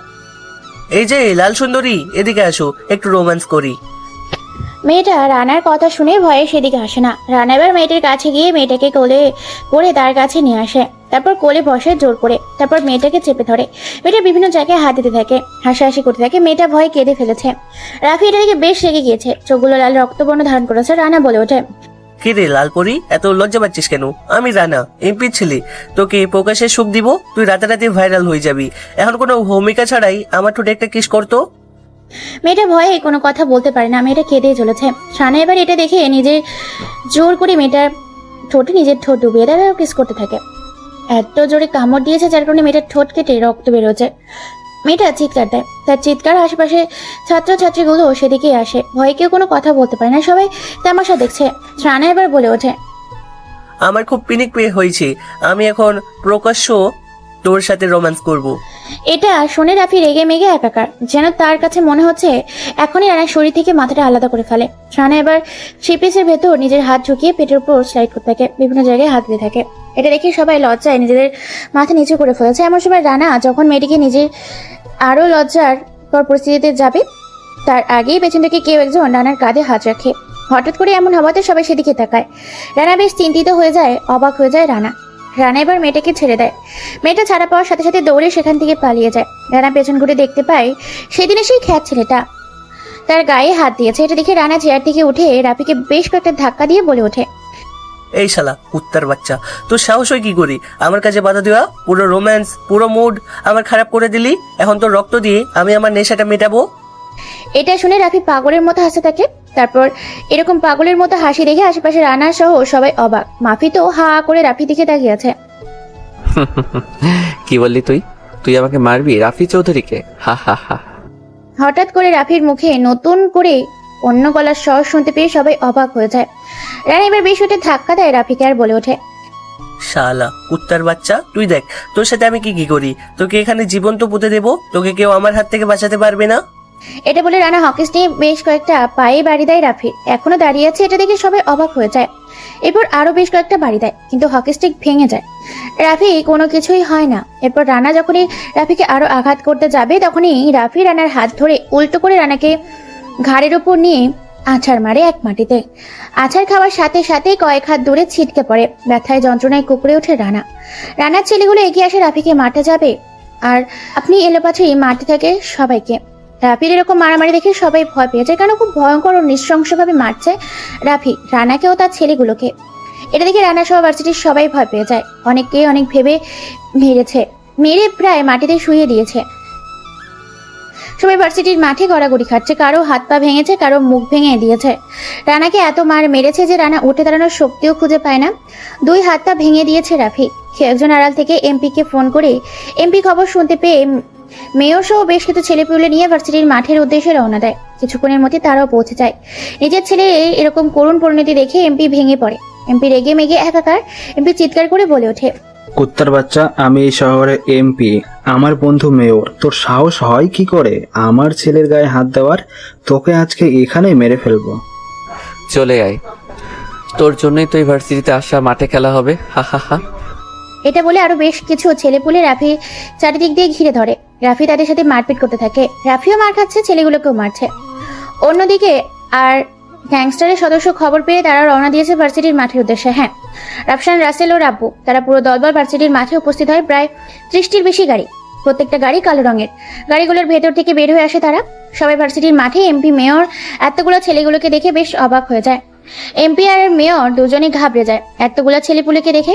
এই যে লাল সুন্দরী, এদিকে আসো, একটু রোম্যান্স করি। মেয়েটা রানার কথা শুনে ভয়ে সেদিকে আসে না। রানা এবার মেয়েটির কাছে গিয়ে মেয়েটাকে কোলে করে তার কাছে নিয়ে আসে, তারপর কোলে বসে জোর করে, তারপর মেয়েটাকে চেপে ধরে। মেয়েটা বিভিন্ন জায়গায় হাত দিতে থাকে, হাসাহাসি করতে থাকে। মেয়েটা ভয়ে কেঁদে ফেলেছে। রাফি এটা দেখে বেশ রেগে গিয়েছে, চোখগুলো লাল রক্তবর্ণ ধারণ করেছে। রানা বলে ওঠে, কি রে লালপরি, এত লজ্জা পাচ্ছিস কেন? আমি রানা, এমপি ছেলে, তোকে প্রকাশে সুখ দিব, তুই রাতারাতি ভাইরাল হয়ে যাবি। এখন কোনো ভূমিকা ছাড়াই আমার ঠোঁটে একটা কিস করতো। মেয়েটা ভয়ে কোনো কথা বলতে পারে না, মেয়েটা কেঁদেই চলেছে। রানা এবার এটা দেখে নিজের জোর করে মেয়েটার ঠোঁটে নিজের ঠোঁট ডুবিয়ে দেয় আর কিস করতে থাকে। এত জোরে কামড় দিয়েছে যার কারণে মেয়েটার ঠোঁট কেটে রক্ত বেরোচ্ছে। মেয়েটা চিৎকার দেয়, তার চিৎকার আশেপাশে ছাত্রছাত্রীগুলো সেদিকে আসে। ভয়ে কেউ কোনো কথা বলতে পারে না, সবাই তামাশা দেখছে। রানা এবার বলে ওঠে, আমার খুব পিনিক পেয়ে হয়েছে, আমি এখন প্রকাশ্য তোর সাথে রোম্যান্স করব। এটা শুনে রাফি রেগে মেগে একাকার, যেন তার কাছে মনে হচ্ছে এখনই রানার শরীর থেকে মাথাটা আলাদা করে ফেলে। রানা এবার শিপিসের ভেতর নিজের হাত ঝুঁকিয়ে পেটের উপর স্লাইড করতে থাকে, বিভিন্ন জায়গায় হাত দিতে থাকে। এটা দেখে সবাই লজ্জায় নিজেদের মাথা নিচু করে ফেলেছে। এমন সময় রানা যখন মেয়েটিকে নিজের আরো লজ্জার পরিস্থিতিতে যাবে তার আগেই পেছন থেকে কেউ একজন রানার কাঁধে হাত রাখে। হঠাৎ করে এমন হওয়াতে সবাই সেদিকে তাকায়। রানা বেশ চিন্তিত হয়ে যায়, অবাক হয়ে যায় রানা। রানা এবার মেয়েটাকে ছেড়ে দেয়। মেয়েটা ছাড়া পাওয়ার সাথে সাথে দৌড়ে সেখান থেকে পালিয়ে যায়। রানা পেছন ঘুরে দেখতে পায় সেদিনে সেই খ্যাত ছেলেটা তার গায়ে হাত দিয়েছে। এটা দেখে রানা চেয়ার থেকে উঠে রাফিকে বেশ কয়েকটা ধাক্কা দিয়ে বলে ওঠে, এই শালা কুত্তার বাচ্চা, তোর সাহস হয় কি করি আমার কাছে বাধা দেওয়া? পুরো রোম্যান্স, পুরো মুড আমার খারাপ করে দিলি। এখন তোর রক্ত দিয়ে আমি আমার নেশাটা মেটাবো। এটা শুনে রাফি পাগলের মতো হাসতে থাকে। তারপর এরকম পাগলের মতো হাসি দেখে আশেপাশে রানা সহ সবাই অবাক। মাফি তো হা করে রাফি দিকে তাকিয়ে আছে। কি বললি তুই? তুই আমাকে মারবি রাফি চৌধুরীকে? হা হা হা। হঠাৎ করে রাফির মুখে নতুন করে অন্য গলার স্বর শুনতে পেয়ে সবাই অবাক হয়ে যায়। রানা এবার বেশ উঠে ধাক্কা দেয় রাফিকে আর বলে ওঠে, শালা কুত্তার বাচ্চা, তুই দেখ তোর সাথে আমি কি করি। তোকে এখানে জীবন্ত পুঁতে দেবো, তোকে কেউ আমার হাত থেকে বাঁচাতে পারবে না। এটা বলে রানা হকিস নিয়ে বেশ কয়েকটা পায়ে বাড়ি দেয় রাফির। এখনো দাঁড়িয়ে আছে এটা দেখে সবাই অবাক হয়ে যায়। এরপর আরো বেশ কয়েকটা বাড়ি দেয়, কিন্তু হকি স্টিক ভেঙে যায়। রাফি কোনো কিছুই হয় না। এরপর রানা যখনই রাফিকে আরো আঘাত করতে যাবে তখনই রাফি রানার হাত ধরে উল্টো করে রানাকে ঘাড়ের উপর নিয়ে আছাড় মারে এক মাটিতে। আছাড় খাওয়ার সাথে সাথেই কয়েক হাত দূরে ছিটকে পড়ে। ব্যথায় যন্ত্রণায় কুকড়ে ওঠে রানা। রানার ছেলেগুলো এগিয়ে আসে রাফিকে মারতে যাবে, আর আপনি এলোপাথি মারতে থাকে সবাইকে। রাফির এরকম মারামারি দেখে সবাই ভয় পেয়ে যায়, কারণ খুব ভয়ঙ্কর ও নৃশংসভাবে মারছে রাফি রানাকেও তার ছেলেগুলোকে। এটা দেখে রানা সহ ভার্সিটির সবাই ভয় পেয়ে যায়। অনেকে অনেক ভেবে মেরে প্রায় মাটিতে শুয়ে দিয়েছে। সবাই ভার্সিটির মাঠে গড়াগড়ি খাচ্ছে, কারো হাত পা ভেঙেছে, কারো মুখ ভেঙে দিয়েছে। রানাকে এত মার মেরেছে যে রানা উঠে দাঁড়ানোর শক্তিও খুঁজে পায় না। 2 হাত পা ভেঙে দিয়েছে রাফি। কেউ একজন আড়াল থেকে এমপিকে ফোন করে এমপি খবর শুনতে পেয়ে মেয়র সহ বেশ কিছু ছেলেপুলে নিয়ে ভার্সিটির মাঠের উদ্দেশ্যে রওনা দেয়। কিছুক্ষণের মধ্যে তারাও পৌঁছে যায়। নিজের ছেলে এরকম করুণ পরিণতি দেখে এমপি ভেঙে পড়ে। এমপি রেগে মেগে একাকার। এমপি চিৎকার করে বলে ওঠে, কুত্তার বাচ্চা, আমি এই শহরে এমপি, আমার বন্ধু মেয়র। তোর সাহস হয় কি করে আমার ছেলের গায়ে হাত দেওয়ার? তোকে আজকে এখানেই মেরে ফেলবো। চলে আয়, তোর জন্যই তো ইউনিভার্সিটিতে আসা, মাঠে খেলা হবে। হা হা হা। এটা বলে আরো বেশ কিছু ছেলেপুলে রাফি চারিদিক দিয়ে ঘিরে ধরে। রাফি তাদের সাথে মারপিট করতে থাকে। রাফিও মার খাচ্ছে, ছেলেগুলোকেও মারছে। অন্যদিকে আর গ্যাংস্টারের সদস্য খবর পেয়ে তারা রওনা দিয়েছে ভার্সিটির মাঠের উদ্দেশ্যে। হ্যাঁ, রাফসান, রাসেল ও রাব্বু তারা পুরো দলবল ভার্সিটির মাঠে উপস্থিত হয়। প্রায় 30টির বেশি গাড়ি, প্রত্যেকটা গাড়ি কালো রঙের। গাড়িগুলোর ভেতর থেকে বের হয়ে আসে তারা। সবাই ভার্সিটির মাঠে। এমপি মেয়র এতগুলো ছেলেগুলোকে দেখে বেশ অবাক হয়ে যায়। এমপি আর মেয়র দুজনেই ঘাবড়ে যায় এতগুলো ছেলেপুলেকে দেখে।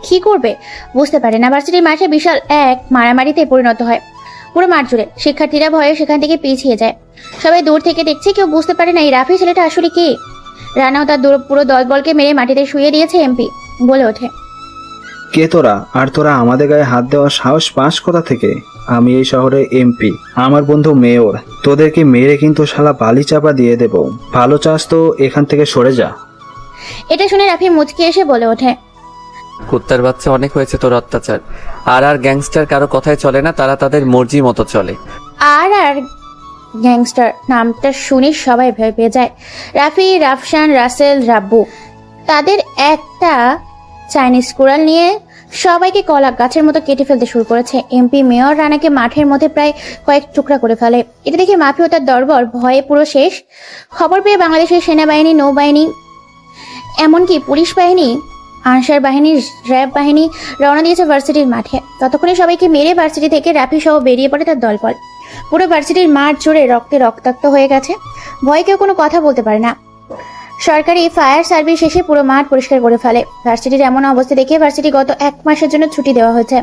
কি করবে বুঝতে পারে না। ভার্সিটির মাঠে বিশাল এক মারামারিতে পরিণত হয় পুরো মাঠ জুড়ে। শিক্ষার্থীরা ভয়ে সেখান থেকে পিছিয়ে যায়। সবাই দূর থেকে দেখছে, কেউ বুঝতে পারে না এই রাফি ছেলেটা আসলে কে। রানাও তার পুরো দলবলকে মেরে মাটিতে শুয়ে দিয়েছে। এমপি বলে ওঠে, কে তোরা? আর তোরা আমাদের গায়ে হাত দেওয়ার সাহস পাস কোথা থেকে? আমি এই শহরে এমপি, আমার বন্ধু মেয়র। তোদেরকে মেরে কিন্তু শালা বালি চাপা দিয়ে দেব। ভালো চাস তো এখান থেকে সরে যা। এটা শুনে রাফি মুচকে এসে বলে ওঠে, কুত্তার বাচ্চা, অনেক হয়েছে তোর অত্যাচার। আর গ্যাংস্টার কারো কথায় চলে না, তারা তাদের মর্জি মতো চলে। আর গ্যাংস্টার নামটা শুনে সবাই ভয় পেয়ে যায়। রাফি, রাফসান, রাসেল, রাব্বু তাদের একটা চাইনিজ কুড়াল নিয়ে সবাইকে কলা গাছের মতো কেটে ফেলতে শুরু করেছে। এমপি মেয়র রানাকে মাঠের মধ্যে প্রায় কয়েক টুকরা করে ফেলে। এটা দেখে মাফি ও তার দরবার ভয়ে পুরো শেষ। খবর পেয়ে বাংলাদেশের সেনাবাহিনী, নৌবাহিনী, এমনকি পুলিশ বাহিনী, আনসার বাহিনী, র্যাব বাহিনী রওনা দিয়েছে ভার্সিটির মাঠে। ততক্ষণে সবাইকে মেরে ভার্সিটি থেকে রাফি সহ বেরিয়ে পড়ে তার দলবল। পুরো ভার্সিটির মাঠ জুড়ে রক্তে রক্তাক্ত হয়ে গেছে। ভয়ে কেউ কোনো কথা বলতে পারে না। সরকারি ফায়ার সার্ভিস এসে পুরো মাঠ পরিষ্কার করে ফেলে। ভার্সিটির এমন অবস্থা দেখে ভার্সিটি গত 1 মাসের জন্য ছুটি দেওয়া হয়েছে।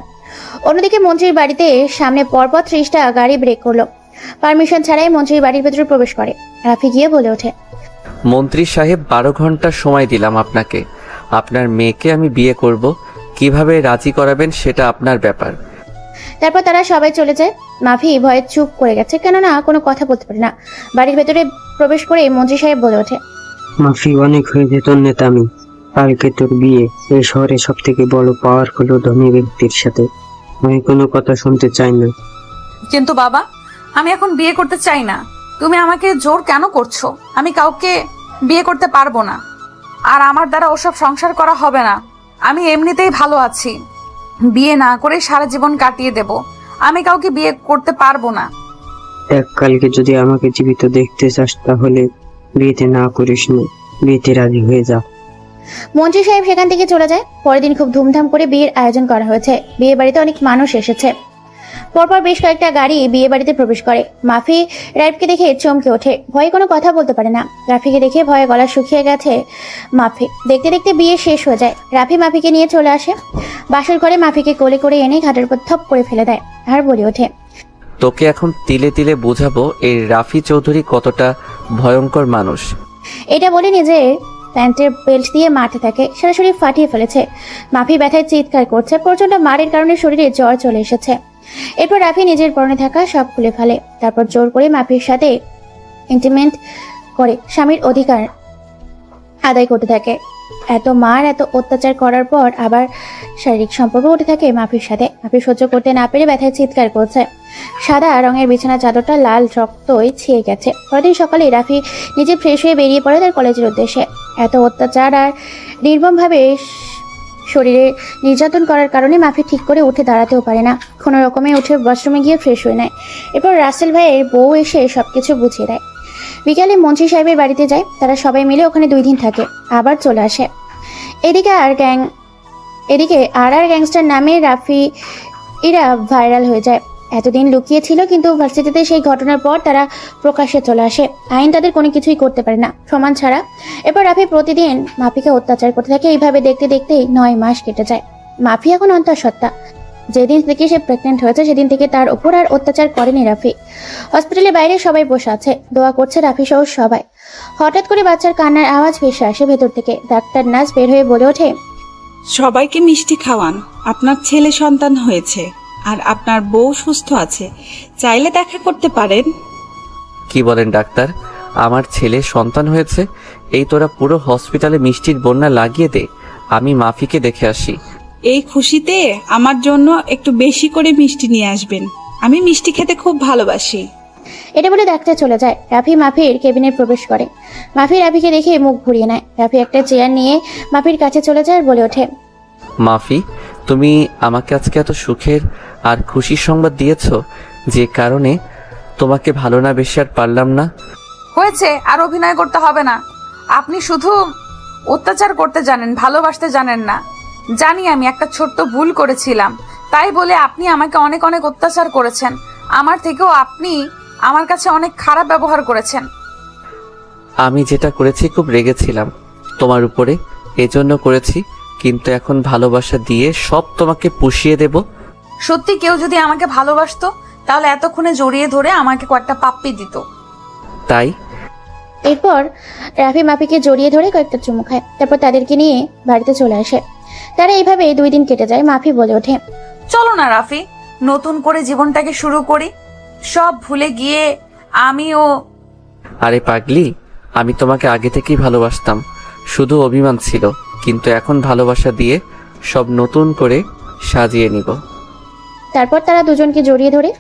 অন্যদিকে মন্ত্রীর বাড়িতে সামনে পরপর 30টা গাড়ি ব্রেক করলো। পারমিশন ছাড়াই মন্ত্রীর বাড়ির ভেতরে প্রবেশ করে। রাফি গিয়ে বলে ওঠে, মন্ত্রী সাহেব, 12 ঘন্টা সময় দিলাম আপনাকে। আপনার মেয়েকে আমি বিয়ে করব, কিভাবে রাজি করাবেন সেটা আপনার ব্যাপার। তারপর তারা সবাই চলে যায়। মাফি ভয়ে চুপ করে গেছে, কেননা কোনো কথা বলতে পারে না। বাড়ির ভেতরে প্রবেশ করে মন্ত্রী সাহেব বলে ওঠে, মাফি, অনেক হয়েছে তোর নেতামি। কালকে তোর বিয়ে এই শহরে সব থেকে বড় পাওয়ারফুল ও ধনী ব্যক্তির সাথে। আমি কোনো কথা শুনতে চাই না। কিন্তু বাবা, আমি এখন বিয়ে করতে চাই না। তুমি আমাকে জোর কেন করছো? আমি কাউকে বিয়ে করতে পারবো না, আর আমার দ্বারা ওসব সংসার করা হবে না। আমি এমনিতেই ভালো আছি, বিয়ে না করে সারা জীবন কাটিয়ে দেব। আমি কাউকে বিয়ে করতে পারবো না। এককালকে যদি আমাকে জীবিত দেখতে চাস তাহলে বিয়েতে না করিস না, বিয়েতে রাজি হয়ে যা। মন্ত্রী সাহেব সেখান থেকে চলে যায়। পরের দিন খুব ধুমধাম করে বিয়ের আয়োজন করা হয়েছে। বিয়ে বাড়িতে অনেক মানুষ এসেছে। পরপর বেশ কয়েকটা গাড়ি বিয়ে বাড়িতে প্রবেশ করে। মাফি রাফিকে দেখে চমকে ওঠে, ভয়ে কোনো কথা বলতে পারে না। রাফিকে দেখে ভয়ে গলা শুকিয়ে গেছে মাফি। দেখতে দেখতে বিয়ে শেষ হয়ে যায়। রাফি মাফিকে নিয়ে চলে আসে বাসর ঘরে। মাফিকে কোলে করে এনে ঘাটের উপর থপ করে ফেলে দেয় আর বলে ওঠে, তোকে এখন তিলে তিলে বোঝাবো এই রাফি চৌধুরী কতটা ভয়ঙ্কর মানুষ। এটা বলে নিজের প্যান্টের বেল্ট দিয়ে মাঠে থাকে, সারা শরীর ফাটিয়ে ফেলেছে। মাফি ব্যথায় চিৎকার করছে। প্রচন্ড মারের কারণে শরীরে জ্বর চলে এসেছে। এরপর রাফি নিজের পরনে থাকা সব খুলে ফেলে। তারপর জোর করে মাফির সাথে ইন্টিমেট করে স্বামীর অধিকার আদায় করতে থাকে। এত মার এত অত্যাচার করার পর আবার শারীরিক সম্পর্ক উঠে থাকে মাফির সাথে। মাফি সহ্য করতে না পেরে ব্যথায় চিৎকার করছে। সাদা রঙের বিছানা চাদরটা লাল রক্তই ছিঁয়ে গেছে। পরদিন সকালে রাফি নিজে ফ্রেশ হয়ে বেরিয়ে পড়ে তার কলেজের উদ্দেশ্যে। এত অত্যাচার আর নির্মমভাবে শরীরে নির্যাতন করার কারণে মাফি ঠিক করে উঠে দাঁড়াতেও পারে না। কোনো রকমে উঠে ওয়াশরুমে গিয়ে ফ্রেশ হয়ে নেয়। এরপর রাসেল ভাইয়ের বউ এসে সবকিছু বুঝিয়ে দেয়। বিকালে মন্ত্রী সাহেবের বাড়িতে যায়। তারা সবাই মিলে ওখানে 2 দিন থাকে, আবার চলে আসে। এদিকে আর গ্যাংস্টার নামে রাফি এরা ভাইরাল হয়ে যায়। এতদিন লুকিয়ে ছিল, কিন্তু ভার্সিটিতে সেই ঘটনার পর তারা প্রকাশ্যে চলে আসে। আইন তাদের কোনো কিছুই করতে পারে না, সমান ছাড়া। এরপর রাফি প্রতিদিন মাফিকে অত্যাচার করতে থাকে। এইভাবে দেখতে দেখতেই 9 মাস কেটে যায়। মাফি এখন অন্তঃসত্ত্বা। যেদিন থেকে সে প্রেগনেন্ট হয়েছে সেদিন থেকে তার উপর আর অত্যাচার করেনি রাফি। হসপিটালের বাইরে সবাই বসে আছে, দোয়া করছে রাফি সহ সবাই। হঠাৎ করে বাচ্চার কান্নার আওয়াজ ভেসে আসে ভেতর থেকে। ডাক্তার নার্স বের হয়ে বলে ওঠে, সবাইকে মিষ্টি খাওয়ান, আপনার ছেলে সন্তান হয়েছে আর আপনার বউ সুস্থ আছে, চাইলে দেখা করতে পারেন। কি বলেন ডাক্তার? আমার ছেলে সন্তান হয়েছে? এই তোরা পুরো হসপিটালে মিষ্টির বন্যা লাগিয়ে দে, আমি মাফিকে দেখে আসি। এই খুশিতে আমার জন্য একটু বেশি করে মিষ্টি নিয়ে আসবেন, আমি মিষ্টি খেতে খুব ভালোবাসি। এটা বলে ডাক্তার চলে যায়। রাফি মাফির কেবিনে প্রবেশ করে। মাফি রাফিকে দেখে মুখ ঘুরিয়ে নেয়। রাফি একটা চেয়ার নিয়ে মাফির কাছে চলে যায় আর বলে ওঠে, মাফি, তুমি আমাকে আজকে এত সুখের আর খুশির সংবাদ দিয়েছো, যে কারণে তোমাকে ভালো না বেশি আর পারলাম না। হয়েছে, আর অভিনয় করতে হবে না। আপনি শুধু অত্যাচার করতে জানেন, ভালোবাসতে জানেন না। জানি আমি একটা ছোট্ট ভুল করেছিলাম, তাই বলে আপনি আমাকে অনেক অনেক অত্যাচার করেছেন। আমার থেকেও আপনি আমার কাছে অনেক খারাপ ব্যবহার করেছেন। আমি যেটা করেছি খুব রেগেছিলাম তোমার উপরে, এজন্য করেছি। কিন্তু এখন ভালোবাসা দিয়ে সব তোমাকে পুষিয়ে দেব। সত্যি কেউ যদি আমাকে ভালোবাসতো তাহলে এতক্ষণে জড়িয়ে ধরে আমাকে কয়েকটা পাপ্পি দিত। তাই এরপর রাফি মাফিকে জড়িয়ে ধরে কয়েকটা চুমু খায়। তারপর তাদেরকে নিয়ে বাড়িতে চলে আসে। তারা এইভাবে 2 দিন কেটে যায়। মাফি বলে ওঠে, চলো না রাফি, নতুন করে জীবনটাকে শুরু করি। সব ভুলে গিয়ে আমিও। আরে পাগলি, আমি তোমাকে আগে থেকেই ভালোবাসতাম, শুধু অভিমান ছিল। কিন্তু এখন ভালোবাসা দিয়ে সব নতুন করে সাজিয়ে নিব। তারপর তারা দুজনকে জড়িয়ে ধরে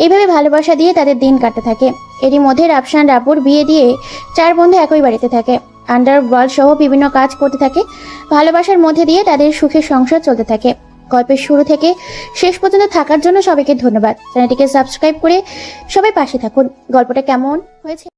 এইভাবে ভালোবাসা দিয়ে তাদের দিন কাটতে থাকে। এরই মধ্যে রাফসান রাপুর বিয়ে দিয়ে 4 বন্ধু একই বাড়িতে থাকে। আন্ডারওয়ার্ল্ড সহ বিভিন্ন কাজ করতে থাকে। ভালোবাসার মধ্যে দিয়ে তাদের সুখের সংসার চলতে থাকে। গল্পের শুরু থেকে শেষ পর্যন্ত থাকার জন্য সবাইকে ধন্যবাদ। চ্যানেলটিকে সাবস্ক্রাইব করে সবাই পাশে থাকুন। গল্পটা কেমন হয়েছে